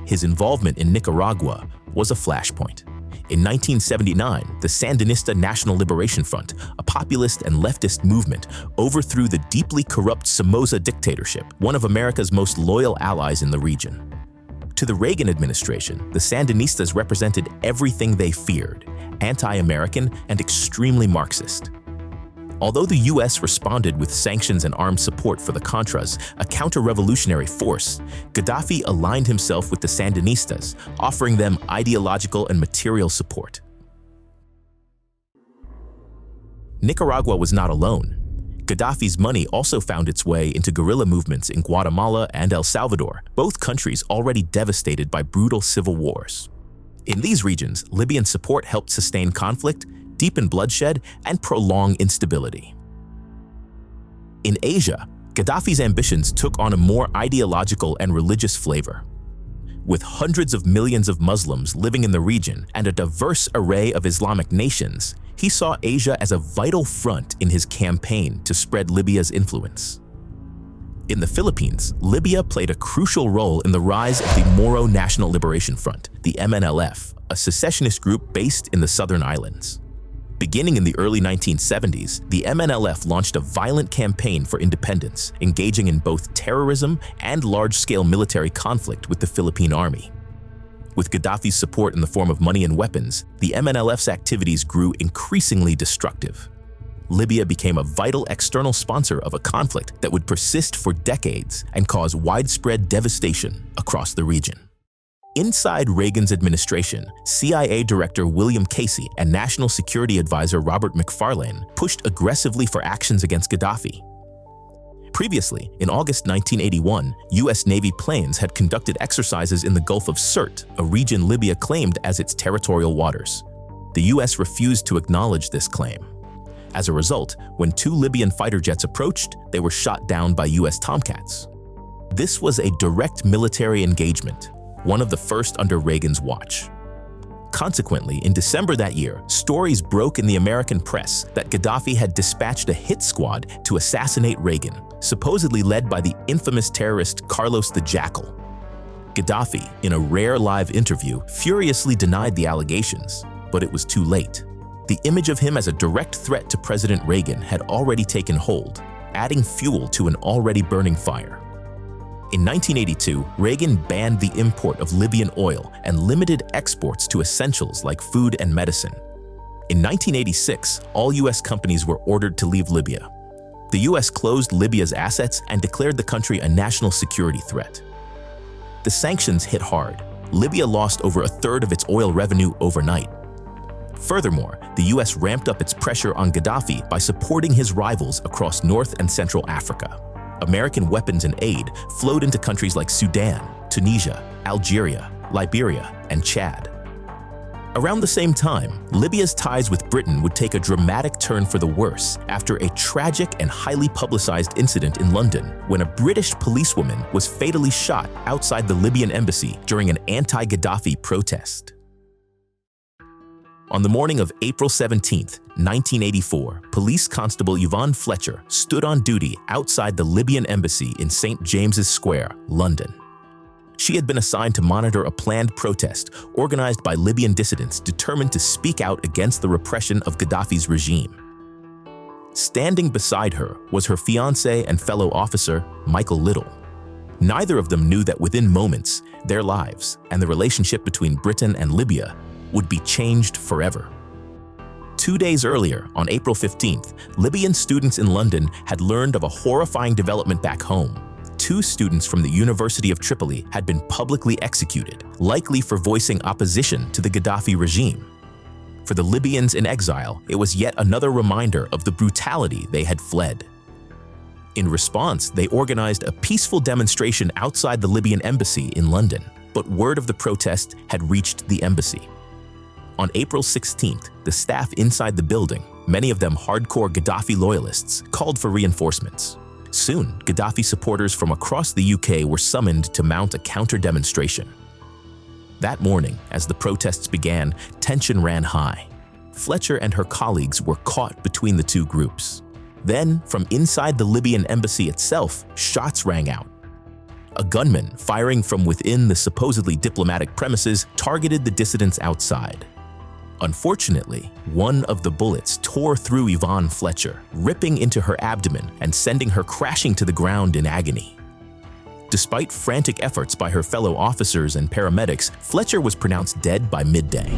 S1: His involvement in Nicaragua was a flashpoint. In 1979, the Sandinista National Liberation Front, a populist and leftist movement, overthrew the deeply corrupt Somoza dictatorship, one of America's most loyal allies in the region. To the Reagan administration, the Sandinistas represented everything they feared: anti-American and extremely Marxist. Although the US responded with sanctions and armed support for the Contras, a counter-revolutionary force, Gaddafi aligned himself with the Sandinistas, offering them ideological and material support. Nicaragua was not alone. Gaddafi's money also found its way into guerrilla movements in Guatemala and El Salvador, both countries already devastated by brutal civil wars. In these regions, Libyan support helped sustain conflict, deepen bloodshed, and prolong instability. In Asia, Gaddafi's ambitions took on a more ideological and religious flavor. With hundreds of millions of Muslims living in the region and a diverse array of Islamic nations, he saw Asia as a vital front in his campaign to spread Libya's influence. In the Philippines, Libya played a crucial role in the rise of the Moro National Liberation Front, the MNLF, a secessionist group based in the southern islands. Beginning in the early 1970s, the MNLF launched a violent campaign for independence, engaging in both terrorism and large-scale military conflict with the Philippine Army. With Gaddafi's support in the form of money and weapons, the MNLF's activities grew increasingly destructive. Libya became a vital external sponsor of a conflict that would persist for decades and cause widespread devastation across the region. Inside Reagan's administration, CIA Director William Casey and National Security Advisor Robert McFarlane pushed aggressively for actions against Gaddafi. Previously, in August 1981, US Navy planes had conducted exercises in the Gulf of Sirte, a region Libya claimed as its territorial waters. The US refused to acknowledge this claim. As a result, when two Libyan fighter jets approached, they were shot down by US Tomcats. This was a direct military engagement, one of the first under Reagan's watch. Consequently, in December that year, stories broke in the American press that Gaddafi had dispatched a hit squad to assassinate Reagan, supposedly led by the infamous terrorist Carlos the Jackal. Gaddafi, in a rare live interview, furiously denied the allegations, but it was too late. The image of him as a direct threat to President Reagan had already taken hold, adding fuel to an already burning fire. In 1982, Reagan banned the import of Libyan oil and limited exports to essentials like food and medicine. In 1986, all US companies were ordered to leave Libya. The US closed Libya's assets and declared the country a national security threat. The sanctions hit hard. Libya lost over a third of its oil revenue overnight. Furthermore, the US ramped up its pressure on Gaddafi by supporting his rivals across North and Central Africa. American weapons and aid flowed into countries like Sudan, Tunisia, Algeria, Liberia, and Chad. Around the same time, Libya's ties with Britain would take a dramatic turn for the worse after a tragic and highly publicized incident in London when a British policewoman was fatally shot outside the Libyan embassy during an anti-Gaddafi protest. On the morning of April 17, 1984, Police Constable Yvonne Fletcher stood on duty outside the Libyan embassy in St. James's Square, London. She had been assigned to monitor a planned protest organized by Libyan dissidents determined to speak out against the repression of Gaddafi's regime. Standing beside her was her fiancé and fellow officer, Michael Little. Neither of them knew that within moments, their lives and the relationship between Britain and Libya would be changed forever. 2 days earlier, on April 15th, Libyan students in London had learned of a horrifying development back home. 2 students from the University of Tripoli had been publicly executed, likely for voicing opposition to the Gaddafi regime. For the Libyans in exile, it was yet another reminder of the brutality they had fled. In response, they organized a peaceful demonstration outside the Libyan embassy in London, but word of the protest had reached the embassy. On April 16th, the staff inside the building, many of them hardcore Gaddafi loyalists, called for reinforcements. Soon, Gaddafi supporters from across the UK were summoned to mount a counter-demonstration. That morning, as the protests began, tension ran high. Fletcher and her colleagues were caught between the two groups. Then, from inside the Libyan embassy itself, shots rang out. A gunman, firing from within the supposedly diplomatic premises, targeted the dissidents outside. Unfortunately, one of the bullets tore through Yvonne Fletcher, ripping into her abdomen and sending her crashing to the ground in agony. Despite frantic efforts by her fellow officers and paramedics, Fletcher was pronounced dead by midday.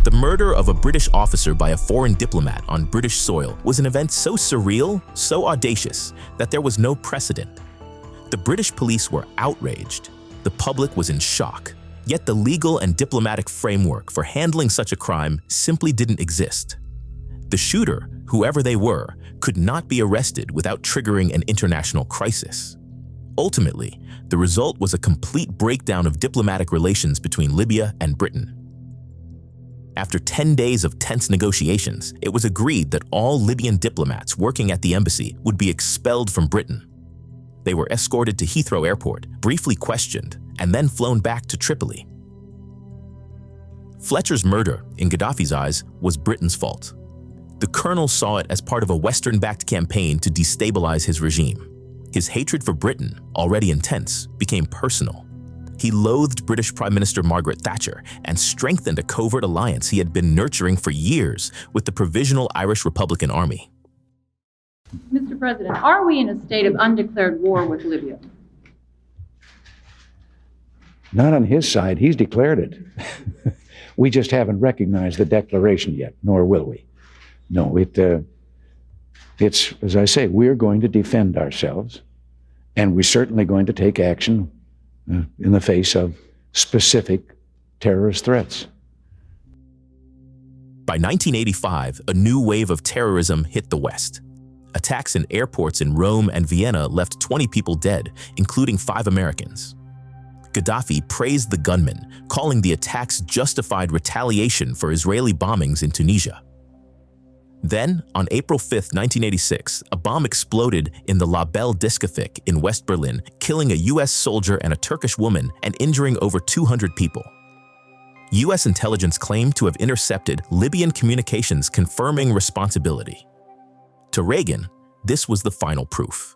S1: The murder of a British officer by a foreign diplomat on British soil was an event so surreal, so audacious, that there was no precedent. The British police were outraged. The public was in shock. Yet the legal and diplomatic framework for handling such a crime simply didn't exist. The shooter, whoever they were, could not be arrested without triggering an international crisis. Ultimately, the result was a complete breakdown of diplomatic relations between Libya and Britain. After 10 days of tense negotiations, it was agreed that all Libyan diplomats working at the embassy would be expelled from Britain. They were escorted to Heathrow Airport, briefly questioned, and then flown back to Tripoli. Fletcher's murder, in Gaddafi's eyes, was Britain's fault. The colonel saw it as part of a Western-backed campaign to destabilize his regime. His hatred for Britain, already intense, became personal. He loathed British Prime Minister Margaret Thatcher and strengthened a covert alliance he had been nurturing for years with the Provisional Irish Republican Army.
S2: Mr. President, are we in a state of undeclared war with Libya?
S3: Not on his side. He's declared it. We just haven't recognized the declaration yet, nor will we. No, it's, as I say, we're going to defend ourselves, and we're certainly going to take action in the face of specific terrorist threats.
S1: By 1985, a new wave of terrorism hit the West. Attacks in airports in Rome and Vienna left 20 people dead, including 5 Americans. Gaddafi praised the gunmen, calling the attacks justified retaliation for Israeli bombings in Tunisia. Then, on April 5, 1986, a bomb exploded in the La Belle Discotheque in West Berlin, killing a U.S. soldier and a Turkish woman and injuring over 200 people. U.S. intelligence claimed to have intercepted Libyan communications confirming responsibility. To Reagan, this was the final proof.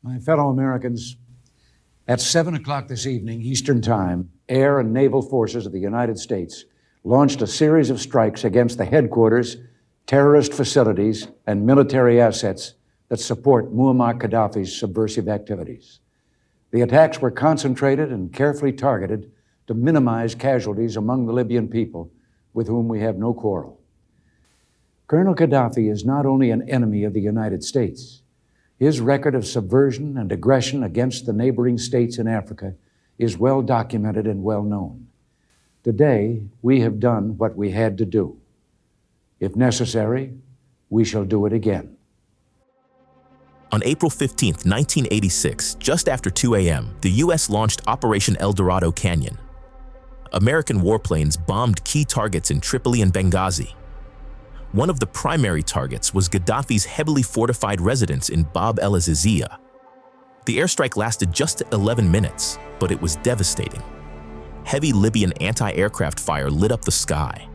S3: My fellow Americans, at 7 o'clock this evening, Eastern Time, air and naval forces of the United States launched a series of strikes against the headquarters, terrorist facilities, and military assets that support Muammar Gaddafi's subversive activities. The attacks were concentrated and carefully targeted to minimize casualties among the Libyan people, with whom we have no quarrel. Colonel Gaddafi is not only an enemy of the United States. His record of subversion and aggression against the neighboring states in Africa is well documented and well known. Today, we have done what we had to do. If necessary, we shall do it again.
S1: On April 15, 1986, just after 2 a.m., the U.S. launched Operation El Dorado Canyon. American warplanes bombed key targets in Tripoli and Benghazi. One of the primary targets was Gaddafi's heavily fortified residence in Bab el-Azizia. The airstrike lasted just 11 minutes, but it was devastating. Heavy Libyan anti-aircraft fire lit up the sky.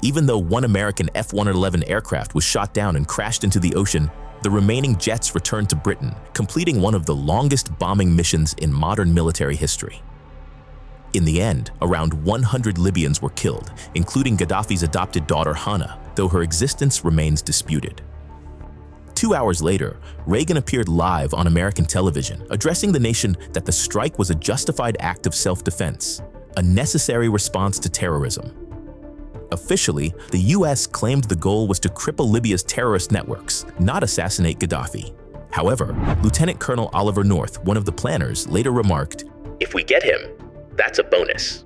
S1: Even though one American F-111 aircraft was shot down and crashed into the ocean, the remaining jets returned to Britain, completing one of the longest bombing missions in modern military history. In the end, around 100 Libyans were killed, including Gaddafi's adopted daughter Hana, though her existence remains disputed. 2 hours later, Reagan appeared live on American television, addressing the nation that the strike was a justified act of self-defense, a necessary response to terrorism. Officially, the U.S. claimed the goal was to cripple Libya's terrorist networks, not assassinate Gaddafi. However, Lieutenant Colonel Oliver North, one of the planners, later remarked, "If we get him, that's a bonus."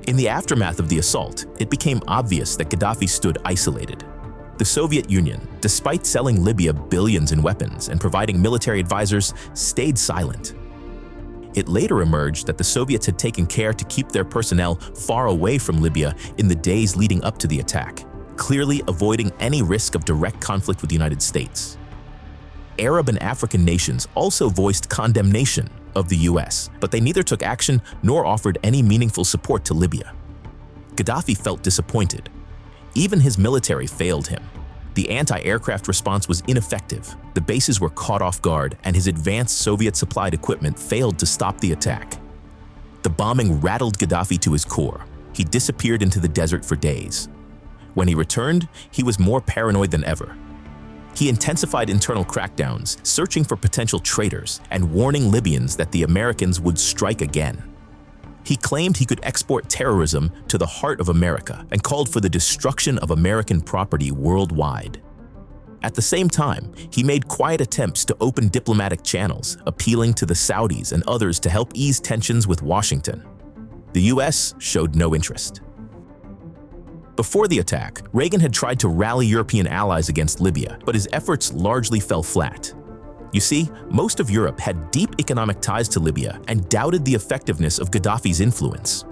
S1: In the aftermath of the assault, it became obvious that Gaddafi stood isolated. The Soviet Union, despite selling Libya billions in weapons and providing military advisors, stayed silent. It later emerged that the Soviets had taken care to keep their personnel far away from Libya in the days leading up to the attack, clearly avoiding any risk of direct conflict with the United States. Arab and African nations also voiced condemnation of the US, but they neither took action nor offered any meaningful support to Libya. Gaddafi felt disappointed. Even his military failed him. The anti-aircraft response was ineffective, the bases were caught off guard, and his advanced Soviet-supplied equipment failed to stop the attack. The bombing rattled Gaddafi to his core. He disappeared into the desert for days. When he returned, he was more paranoid than ever. He intensified internal crackdowns, searching for potential traitors and warning Libyans that the Americans would strike again. He claimed he could export terrorism to the heart of America and called for the destruction of American property worldwide. At the same time, he made quiet attempts to open diplomatic channels, appealing to the Saudis and others to help ease tensions with Washington. The US showed no interest. Before the attack, Reagan had tried to rally European allies against Libya, but his efforts largely fell flat. You see, most of Europe had deep economic ties to Libya and doubted the effectiveness of Gaddafi's influence.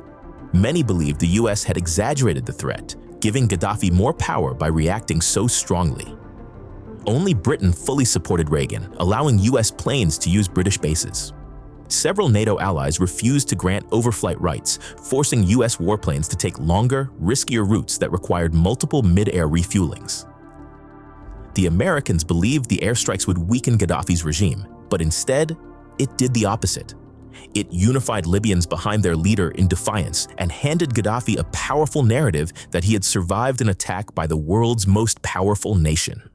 S1: Many believed the US had exaggerated the threat, giving Gaddafi more power by reacting so strongly. Only Britain fully supported Reagan, allowing US planes to use British bases. Several NATO allies refused to grant overflight rights, forcing US warplanes to take longer, riskier routes that required multiple mid-air refuelings. The Americans believed the airstrikes would weaken Gaddafi's regime, but instead, it did the opposite. It unified Libyans behind their leader in defiance and handed Gaddafi a powerful narrative that he had survived an attack by the world's most powerful nation.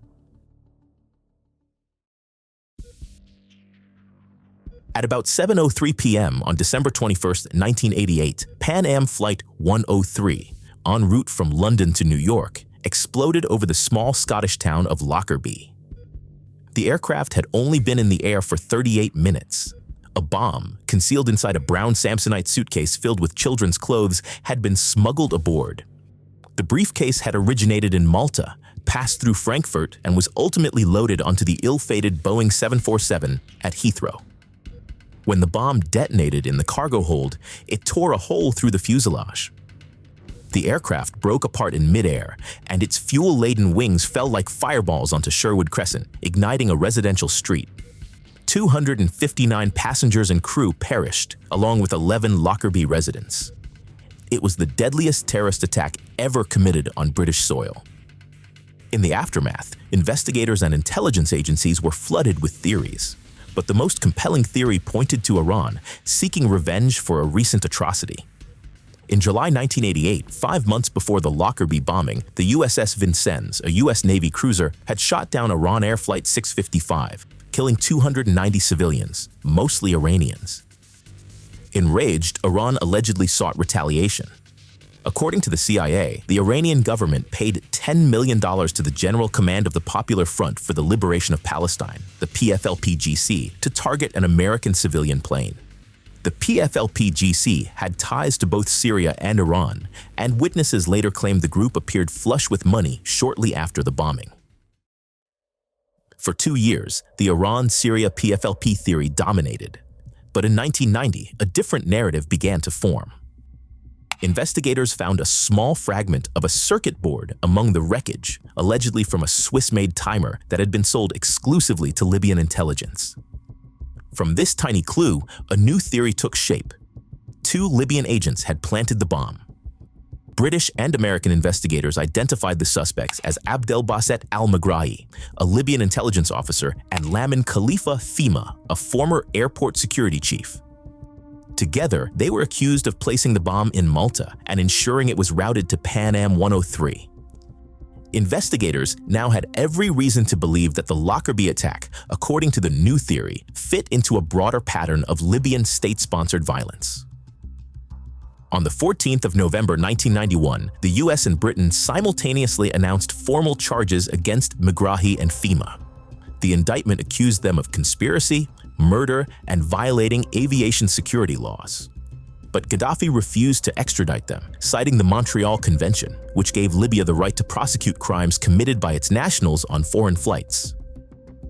S1: At about 7:03 p.m. on December 21, 1988, Pan Am Flight 103, en route from London to New York, exploded over the small Scottish town of Lockerbie. The aircraft had only been in the air for 38 minutes. A bomb, concealed inside a brown Samsonite suitcase filled with children's clothes, had been smuggled aboard. The briefcase had originated in Malta, passed through Frankfurt, and was ultimately loaded onto the ill-fated Boeing 747 at Heathrow. When the bomb detonated in the cargo hold, it tore a hole through the fuselage. The aircraft broke apart in midair, and its fuel-laden wings fell like fireballs onto Sherwood Crescent, igniting a residential street. 259 passengers and crew perished, along with 11 Lockerbie residents. It was the deadliest terrorist attack ever committed on British soil. In the aftermath, investigators and intelligence agencies were flooded with theories. But the most compelling theory pointed to Iran, seeking revenge for a recent atrocity. In July 1988, 5 months before the Lockerbie bombing, the USS Vincennes, a U.S. Navy cruiser, had shot down Iran Air Flight 655, killing 290 civilians, mostly Iranians. Enraged, Iran allegedly sought retaliation. According to the CIA, the Iranian government paid $10 million to the General Command of the Popular Front for the Liberation of Palestine, the PFLP-GC, to target an American civilian plane. The PFLP-GC had ties to both Syria and Iran, and witnesses later claimed the group appeared flush with money shortly after the bombing. For 2 years, the Iran-Syria PFLP theory dominated. But in 1990, a different narrative began to form. Investigators found a small fragment of a circuit board among the wreckage, allegedly from a Swiss-made timer that had been sold exclusively to Libyan intelligence. From this tiny clue, a new theory took shape. 2 Libyan agents had planted the bomb. British and American investigators identified the suspects as Abdelbasset al-Megrahi, a Libyan intelligence officer, and Lamin Khalifa Fhimah, a former airport security chief. Together, they were accused of placing the bomb in Malta and ensuring it was routed to Pan Am 103. Investigators now had every reason to believe that the Lockerbie attack, according to the new theory, fit into a broader pattern of Libyan state-sponsored violence. On the 14th of November 1991, the US and Britain simultaneously announced formal charges against Megrahi and Fhimah. The indictment accused them of conspiracy, murder, and violating aviation security laws. But Gaddafi refused to extradite them, citing the Montreal Convention, which gave Libya the right to prosecute crimes committed by its nationals on foreign flights.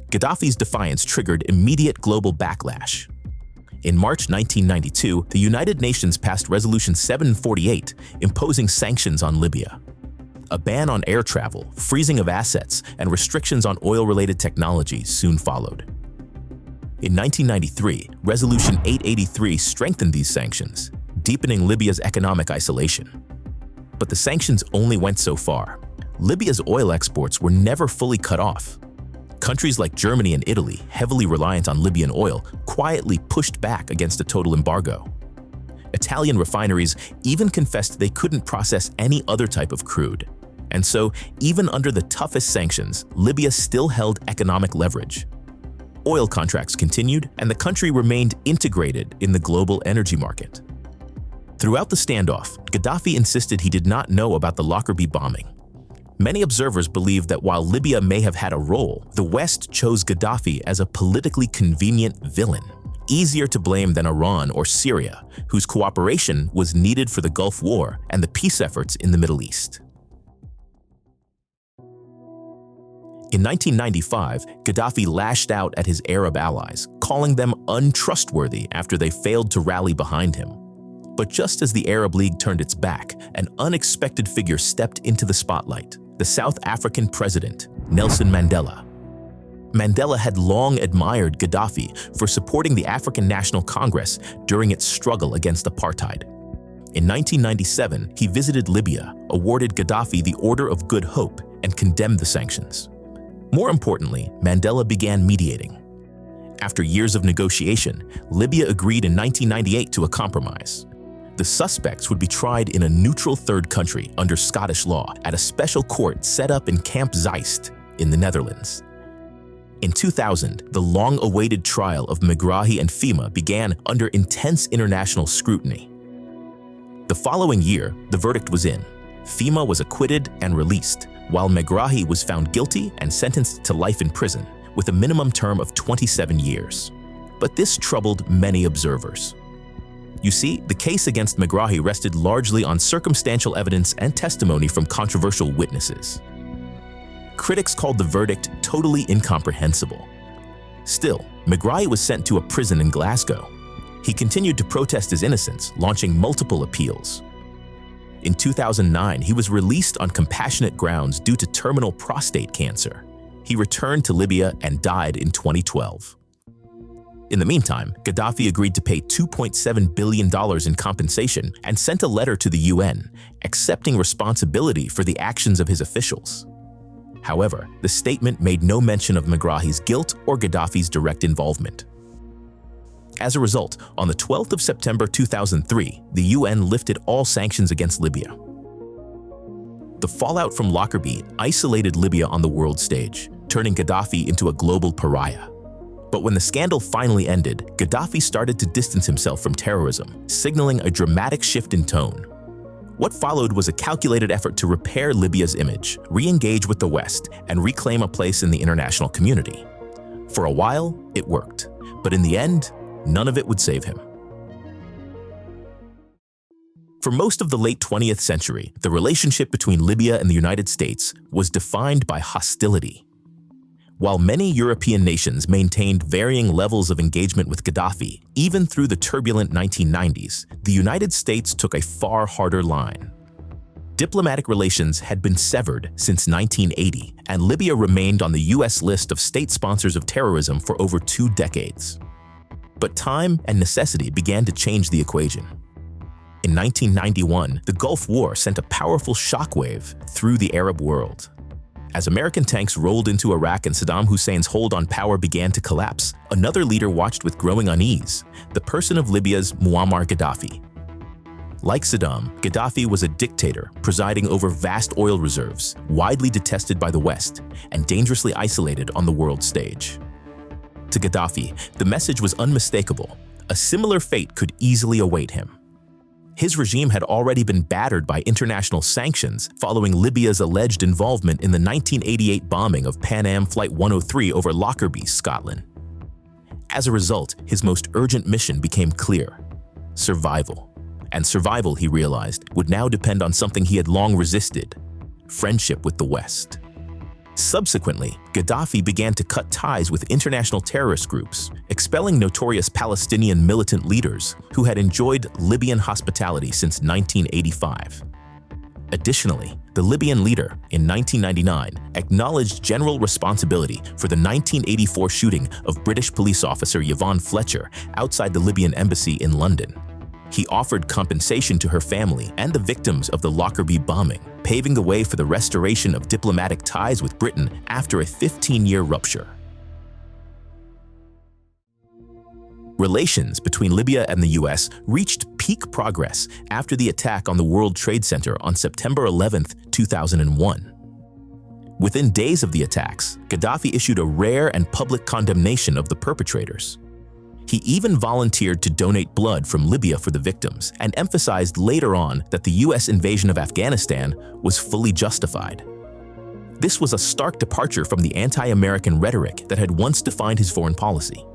S1: Gaddafi's defiance triggered immediate global backlash. In March 1992, the United Nations passed Resolution 748, imposing sanctions on Libya. A ban on air travel, freezing of assets, and restrictions on oil-related technologies soon followed. In 1993, Resolution 883 strengthened these sanctions, deepening Libya's economic isolation. But the sanctions only went so far. Libya's oil exports were never fully cut off. Countries like Germany and Italy, heavily reliant on Libyan oil, quietly pushed back against a total embargo. Italian refineries even confessed they couldn't process any other type of crude. And so, even under the toughest sanctions, Libya still held economic leverage. Oil contracts continued, and the country remained integrated in the global energy market. Throughout the standoff, Gaddafi insisted he did not know about the Lockerbie bombing. Many observers believe that while Libya may have had a role, the West chose Gaddafi as a politically convenient villain, easier to blame than Iran or Syria, whose cooperation was needed for the Gulf War and the peace efforts in the Middle East. In 1995, Gaddafi lashed out at his Arab allies, calling them untrustworthy after they failed to rally behind him. But just as the Arab League turned its back, an unexpected figure stepped into the spotlight: the South African president, Nelson Mandela. Mandela had long admired Gaddafi for supporting the African National Congress during its struggle against apartheid. In 1997, he visited Libya, awarded Gaddafi the Order of Good Hope, and condemned the sanctions. More importantly, Mandela began mediating. After years of negotiation, Libya agreed in 1998 to a compromise. The suspects would be tried in a neutral third country under Scottish law at a special court set up in Camp Zeist in the Netherlands. In 2000, the long-awaited trial of Megrahi and Fhimah began under intense international scrutiny. The following year, the verdict was in. Fhimah was acquitted and released, while Megrahi was found guilty and sentenced to life in prison, with a minimum term of 27 years. But this troubled many observers. You see, the case against Megrahi rested largely on circumstantial evidence and testimony from controversial witnesses. Critics called the verdict totally incomprehensible. Still, Megrahi was sent to a prison in Glasgow. He continued to protest his innocence, launching multiple appeals. In 2009, he was released on compassionate grounds due to terminal prostate cancer. He returned to Libya and died in 2012. In the meantime, Gaddafi agreed to pay $2.7 billion in compensation and sent a letter to the UN, accepting responsibility for the actions of his officials. However, the statement made no mention of Megrahi's guilt or Gaddafi's direct involvement. As a result, on the 12th of September 2003, the UN lifted all sanctions against Libya. The fallout from Lockerbie isolated Libya on the world stage, turning Gaddafi into a global pariah. But when the scandal finally ended, Gaddafi started to distance himself from terrorism, signaling a dramatic shift in tone. What followed was a calculated effort to repair Libya's image, re-engage with the West, and reclaim a place in the international community. For a while, it worked, but in the end, none of it would save him. For most of the late 20th century, the relationship between Libya and the United States was defined by hostility. While many European nations maintained varying levels of engagement with Gaddafi, even through the turbulent 1990s, the United States took a far harder line. Diplomatic relations had been severed since 1980, and Libya remained on the US list of state sponsors of terrorism for over 2 decades. But time and necessity began to change the equation. In 1991, the Gulf War sent a powerful shockwave through the Arab world. As American tanks rolled into Iraq and Saddam Hussein's hold on power began to collapse, another leader watched with growing unease, the person of Libya's Muammar Gaddafi. Like Saddam, Gaddafi was a dictator presiding over vast oil reserves, widely detested by the West, and dangerously isolated on the world stage. To Gaddafi, the message was unmistakable. A similar fate could easily await him. His regime had already been battered by international sanctions following Libya's alleged involvement in the 1988 bombing of Pan Am Flight 103 over Lockerbie, Scotland. As a result, his most urgent mission became clear: survival. And survival, he realized, would now depend on something he had long resisted: friendship with the West. Subsequently, Gaddafi began to cut ties with international terrorist groups, expelling notorious Palestinian militant leaders who had enjoyed Libyan hospitality since 1985. Additionally, the Libyan leader, in 1999, acknowledged general responsibility for the 1984 shooting of British police officer Yvonne Fletcher outside the Libyan embassy in London. He offered compensation to her family and the victims of the Lockerbie bombing, paving the way for the restoration of diplomatic ties with Britain after a 15-year rupture. Relations between Libya and the US reached peak progress after the attack on the World Trade Center on September 11, 2001. Within days of the attacks, Gaddafi issued a rare and public condemnation of the perpetrators. He even volunteered to donate blood from Libya for the victims and emphasized later on that the US invasion of Afghanistan was fully justified. This was a stark departure from the anti-American rhetoric that had once defined his foreign policy.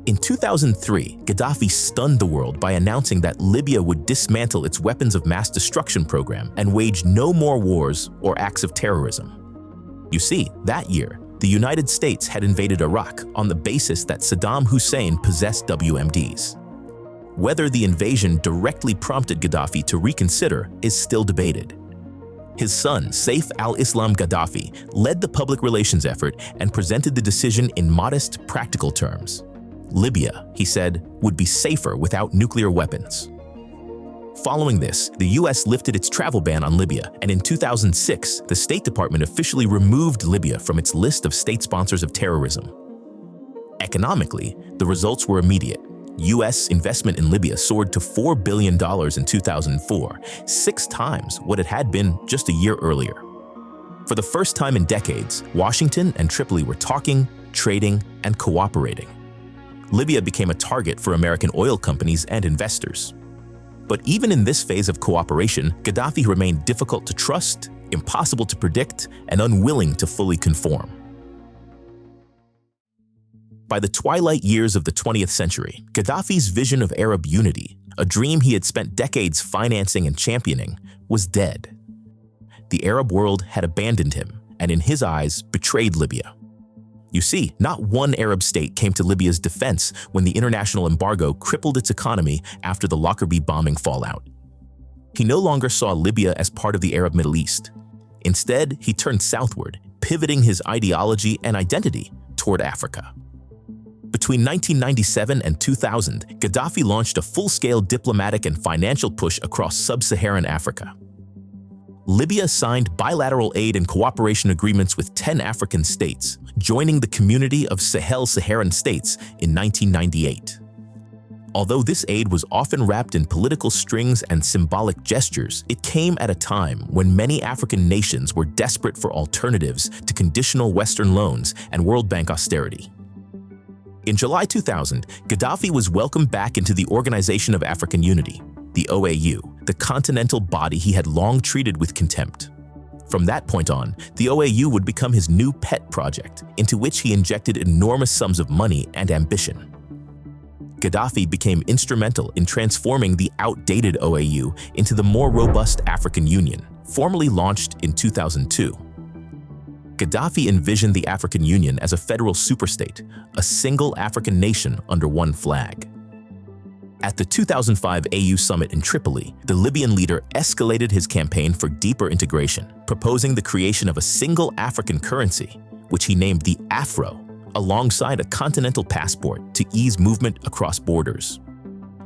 S1: In 2003, Gaddafi stunned the world by announcing that Libya would dismantle its weapons of mass destruction program and wage no more wars or acts of terrorism. You see, that year, the United States had invaded Iraq on the basis that Saddam Hussein possessed WMDs. Whether the invasion directly prompted Gaddafi to reconsider is still debated. His son, Saif al-Islam Gaddafi, led the public relations effort and presented the decision in modest, practical terms. Libya, he said, would be safer without nuclear weapons. Following this, the US lifted its travel ban on Libya, and in 2006, the State Department officially removed Libya from its list of state sponsors of terrorism. Economically, the results were immediate. US investment in Libya soared to $4 billion in 2004, 6 times what it had been just a year earlier. For the first time in decades, Washington and Tripoli were talking, trading, and cooperating. Libya became a target for American oil companies and investors. But even in this phase of cooperation, Gaddafi remained difficult to trust, impossible to predict, and unwilling to fully conform. By the twilight years of the 20th century, Gaddafi's vision of Arab unity, a dream he had spent decades financing and championing, was dead. The Arab world had abandoned him and, in his eyes, betrayed Libya. You see, not one Arab state came to Libya's defense when the international embargo crippled its economy after the Lockerbie bombing fallout. He no longer saw Libya as part of the Arab Middle East. Instead, he turned southward, pivoting his ideology and identity toward Africa. Between 1997 and 2000, Gaddafi launched a full-scale diplomatic and financial push across sub-Saharan Africa. Libya signed bilateral aid and cooperation agreements with 10 African states, joining the Community of Sahel-Saharan States in 1998. Although this aid was often wrapped in political strings and symbolic gestures, it came at a time when many African nations were desperate for alternatives to conditional Western loans and World Bank austerity. In July 2000, Gaddafi was welcomed back into the Organization of African Unity, the OAU, the continental body he had long treated with contempt. From that point on, the OAU would become his new pet project, into which he injected enormous sums of money and ambition. Gaddafi became instrumental in transforming the outdated OAU into the more robust African Union, formally launched in 2002. Gaddafi envisioned the African Union as a federal superstate, a single African nation under one flag. At the 2005 AU summit in Tripoli, the Libyan leader escalated his campaign for deeper integration, proposing the creation of a single African currency, which he named the Afro, alongside a continental passport to ease movement across borders.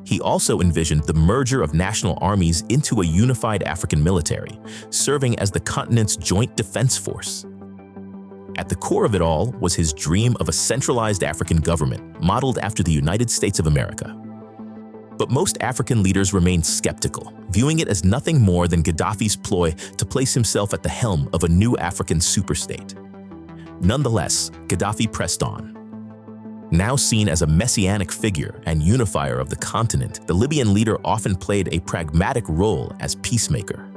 S1: He also envisioned the merger of national armies into a unified African military, serving as the continent's joint defense force. At the core of it all was his dream of a centralized African government modeled after the United States of America. But most African leaders remained skeptical, viewing it as nothing more than Gaddafi's ploy to place himself at the helm of a new African superstate. Nonetheless, Gaddafi pressed on. Now seen as a messianic figure and unifier of the continent, the Libyan leader often played a pragmatic role as peacemaker.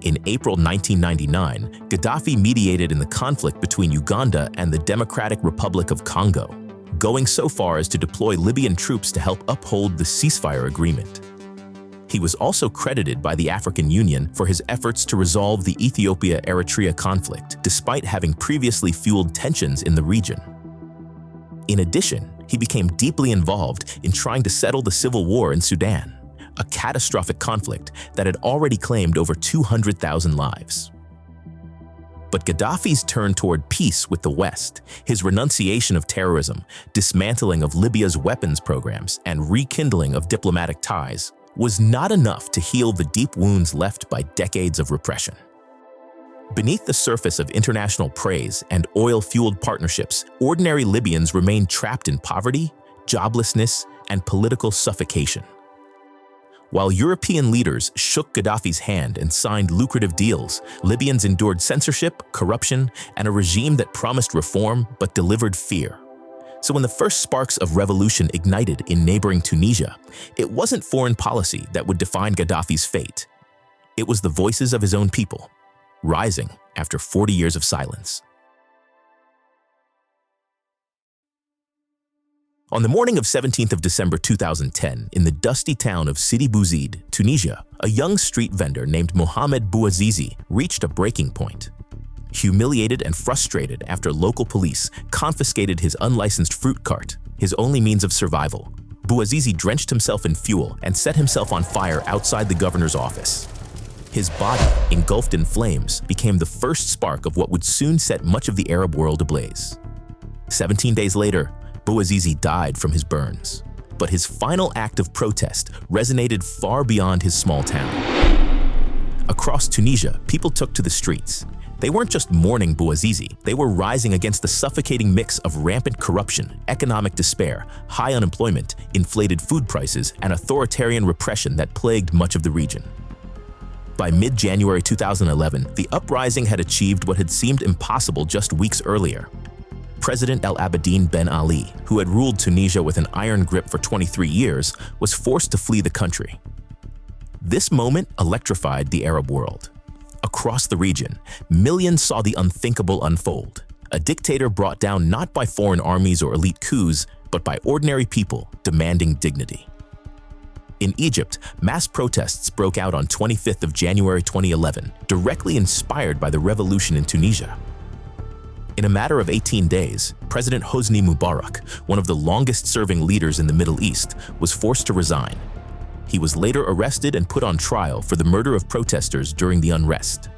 S1: In April 1999, Gaddafi mediated in the conflict between Uganda and the Democratic Republic of Congo, going so far as to deploy Libyan troops to help uphold the ceasefire agreement. He was also credited by the African Union for his efforts to resolve the Ethiopia-Eritrea conflict, despite having previously fueled tensions in the region. In addition, he became deeply involved in trying to settle the civil war in Sudan, a catastrophic conflict that had already claimed over 200,000 lives. But Gaddafi's turn toward peace with the West, his renunciation of terrorism, dismantling of Libya's weapons programs, and rekindling of diplomatic ties was not enough to heal the deep wounds left by decades of repression. Beneath the surface of international praise and oil-fueled partnerships, ordinary Libyans remained trapped in poverty, joblessness, and political suffocation. While European leaders shook Gaddafi's hand and signed lucrative deals, Libyans endured censorship, corruption, and a regime that promised reform but delivered fear. So when the first sparks of revolution ignited in neighboring Tunisia, it wasn't foreign policy that would define Gaddafi's fate. It was the voices of his own people, rising after 40 years of silence. On the morning of 17th of December 2010, in the dusty town of Sidi Bouzid, Tunisia, a young street vendor named Mohamed Bouazizi reached a breaking point. Humiliated and frustrated after local police confiscated his unlicensed fruit cart, his only means of survival, Bouazizi drenched himself in fuel and set himself on fire outside the governor's office. His body, engulfed in flames, became the first spark of what would soon set much of the Arab world ablaze. 17 days later, Bouazizi died from his burns, but his final act of protest resonated far beyond his small town. Across Tunisia, people took to the streets. They weren't just mourning Bouazizi, they were rising against the suffocating mix of rampant corruption, economic despair, high unemployment, inflated food prices, and authoritarian repression that plagued much of the region. By mid-January 2011, the uprising had achieved what had seemed impossible just weeks earlier. President El Abidine Ben Ali, who had ruled Tunisia with an iron grip for 23 years, was forced to flee the country. This moment electrified the Arab world. Across the region, millions saw the unthinkable unfold, a dictator brought down not by foreign armies or elite coups, but by ordinary people demanding dignity. In Egypt, mass protests broke out on 25th of January 2011, directly inspired by the revolution in Tunisia. In a matter of 18 days, President Hosni Mubarak, one of the longest-serving leaders in the Middle East, was forced to resign. He was later arrested and put on trial for the murder of protesters during the unrest.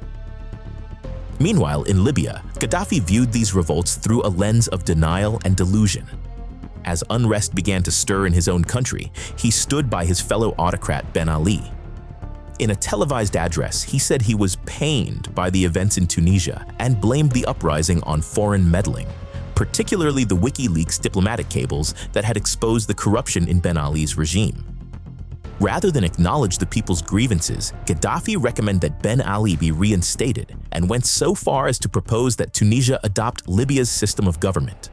S1: Meanwhile, in Libya, Gaddafi viewed these revolts through a lens of denial and delusion. As unrest began to stir in his own country, he stood by his fellow autocrat Ben Ali. In a televised address, he said he was pained by the events in Tunisia and blamed the uprising on foreign meddling, particularly the WikiLeaks diplomatic cables that had exposed the corruption in Ben Ali's regime. Rather than acknowledge the people's grievances, Gaddafi recommended that Ben Ali be reinstated and went so far as to propose that Tunisia adopt Libya's system of government.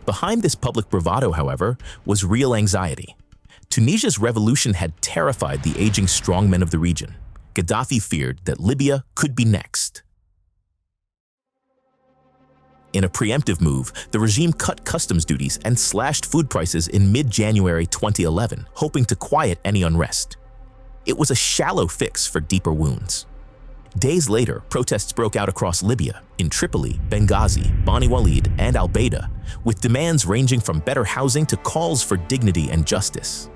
S1: Behind this public bravado, however, was real anxiety. Tunisia's revolution had terrified the aging strongmen of the region. Gaddafi feared that Libya could be next. In a preemptive move, the regime cut customs duties and slashed food prices in mid-January 2011, hoping to quiet any unrest. It was a shallow fix for deeper wounds. Days later, protests broke out across Libya, in Tripoli, Benghazi, Bani Walid, and Al-Baida, with demands ranging from better housing to calls for dignity and justice.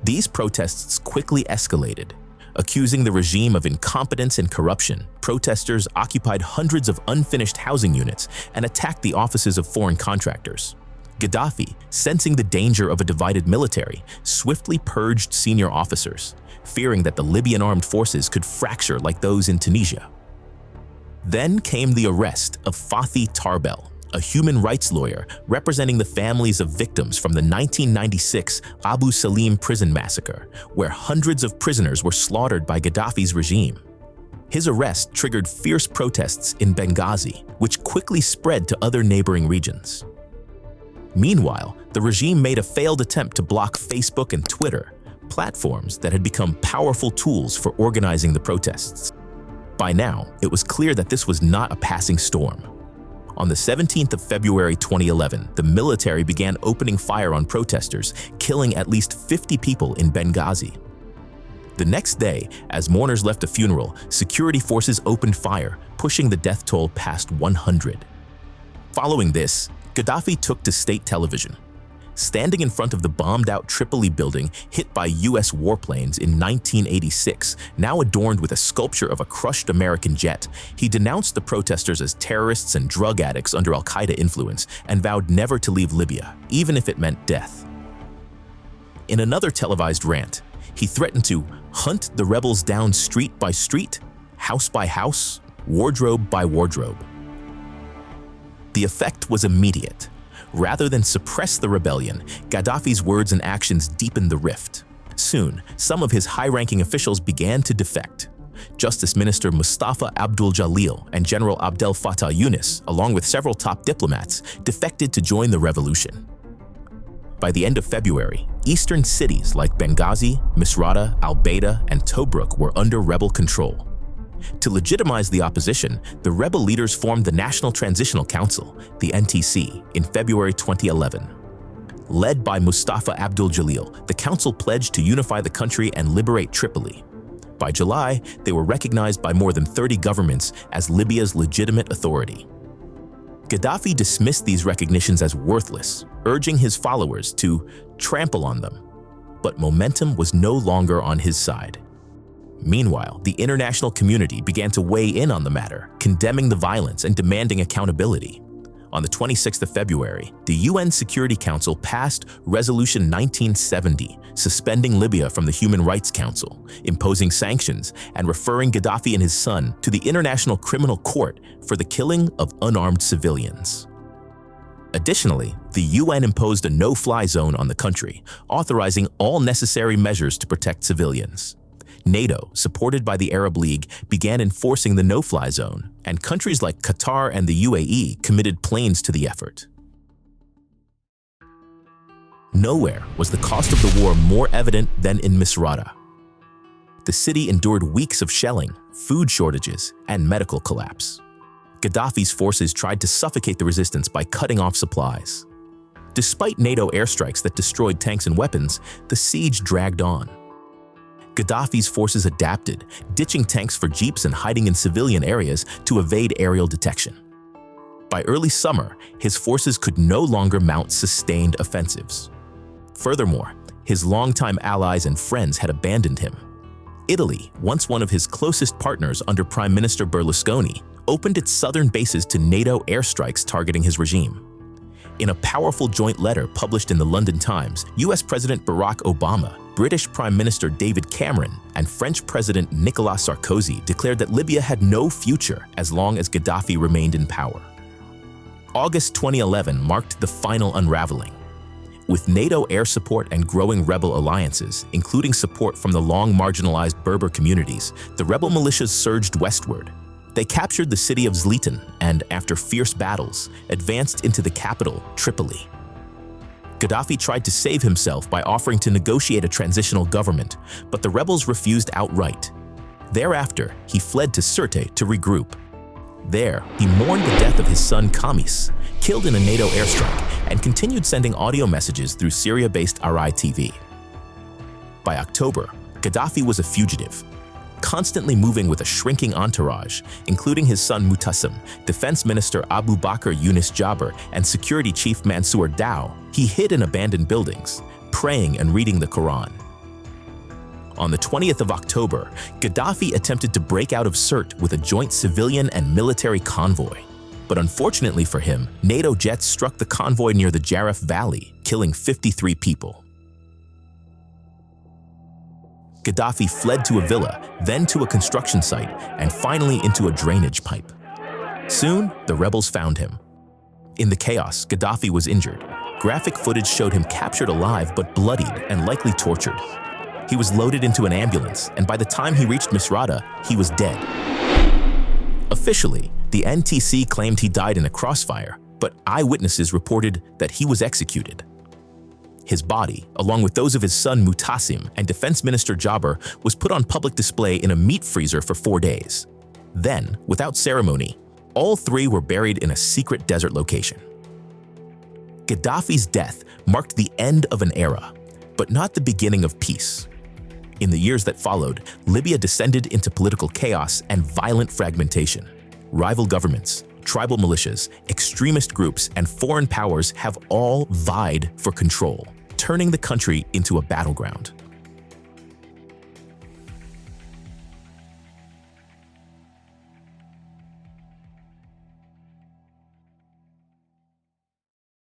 S1: These protests quickly escalated. Accusing the regime of incompetence and corruption, protesters occupied hundreds of unfinished housing units and attacked the offices of foreign contractors. Gaddafi, sensing the danger of a divided military, swiftly purged senior officers, fearing that the Libyan armed forces could fracture like those in Tunisia. Then came the arrest of Fathi Tarbel, a human rights lawyer representing the families of victims from the 1996 Abu Salim prison massacre, where hundreds of prisoners were slaughtered by Gaddafi's regime. His arrest triggered fierce protests in Benghazi, which quickly spread to other neighboring regions. Meanwhile, the regime made a failed attempt to block Facebook and Twitter, platforms that had become powerful tools for organizing the protests. By now, it was clear that this was not a passing storm. On the 17th of February 2011, the military began opening fire on protesters, killing at least 50 people in Benghazi. The next day, as mourners left a funeral, security forces opened fire, pushing the death toll past 100. Following this, Gaddafi took to state television. Standing in front of the bombed-out Tripoli building hit by U.S. warplanes in 1986, now adorned with a sculpture of a crushed American jet, he denounced the protesters as terrorists and drug addicts under al-Qaeda influence and vowed never to leave Libya, even if it meant death. In another televised rant, he threatened to hunt the rebels down street by street, house by house, wardrobe by wardrobe. The effect was immediate. Rather than suppress the rebellion, Gaddafi's words and actions deepened the rift. Soon, some of his high-ranking officials began to defect. Justice Minister Mustafa Abdul Jalil and General Abdel Fattah Yunus, along with several top diplomats, defected to join the revolution. By the end of February, eastern cities like Benghazi, Misrata, Al-Baida, and Tobruk were under rebel control. To legitimize the opposition, the rebel leaders formed the National Transitional Council, the NTC, in February 2011. Led by Mustafa Abdul Jalil, the council pledged to unify the country and liberate Tripoli. By July, they were recognized by more than 30 governments as Libya's legitimate authority. Gaddafi dismissed these recognitions as worthless, urging his followers to trample on them. But momentum was no longer on his side. Meanwhile, the international community began to weigh in on the matter, condemning the violence and demanding accountability. On the 26th of February, the UN Security Council passed Resolution 1970, suspending Libya from the Human Rights Council, imposing sanctions, and referring Gaddafi and his son to the International Criminal Court for the killing of unarmed civilians. Additionally, the UN imposed a no-fly zone on the country, authorizing all necessary measures to protect civilians. NATO, supported by the Arab League, began enforcing the no-fly zone, and countries like Qatar and the UAE committed planes to the effort. Nowhere was the cost of the war more evident than in Misrata. The city endured weeks of shelling, food shortages, and medical collapse. Gaddafi's forces tried to suffocate the resistance by cutting off supplies. Despite NATO airstrikes that destroyed tanks and weapons, the siege dragged on. Gaddafi's forces adapted, ditching tanks for jeeps and hiding in civilian areas to evade aerial detection. By early summer, his forces could no longer mount sustained offensives. Furthermore, His longtime allies and friends had abandoned him. Italy, once one of his closest partners under Prime Minister Berlusconi, opened its southern bases to NATO airstrikes targeting his regime. In a powerful joint letter published in the London Times, US President Barack Obama, British Prime Minister David Cameron, and French President Nicolas Sarkozy declared that Libya had no future as long as Gaddafi remained in power. August 2011 marked the final unraveling. With NATO air support and growing rebel alliances, including support from the long marginalized Berber communities, the rebel militias surged westward. They captured the city of Zliten and, after fierce battles, advanced into the capital, Tripoli. Gaddafi tried to save himself by offering to negotiate a transitional government, but the rebels refused outright. Thereafter, he fled to Sirte to regroup. There, he mourned the death of his son Kamis, killed in a NATO airstrike, and continued sending audio messages through Syria-based Arai TV. By October, Gaddafi was a fugitive, constantly moving with a shrinking entourage, including his son Mutassim, Defense Minister Abu Bakr Yunus Jaber, and Security Chief Mansour Dow. He hid in abandoned buildings, praying and reading the Quran. On the 20th of October, Gaddafi attempted to break out of Sirte with a joint civilian and military convoy. But unfortunately for him, NATO jets struck the convoy near the Jaref Valley, killing 53 people. Gaddafi fled to a villa, then to a construction site, and finally into a drainage pipe. Soon, the rebels found him. In the chaos, Gaddafi was injured. Graphic footage showed him captured alive but bloodied and likely tortured. He was loaded into an ambulance, and by the time he reached Misrata, he was dead. Officially, the NTC claimed he died in a crossfire, but eyewitnesses reported that he was executed. His body, along with those of his son Mutassim and Defense Minister Jaber, was put on public display in a meat freezer for 4 days. Then, without ceremony, all three were buried in a secret desert location. Gaddafi's death marked the end of an era, but not the beginning of peace. In the years that followed, Libya descended into political chaos and violent fragmentation. Rival governments, tribal militias, extremist groups, and foreign powers have all vied for control, turning the country into a battleground.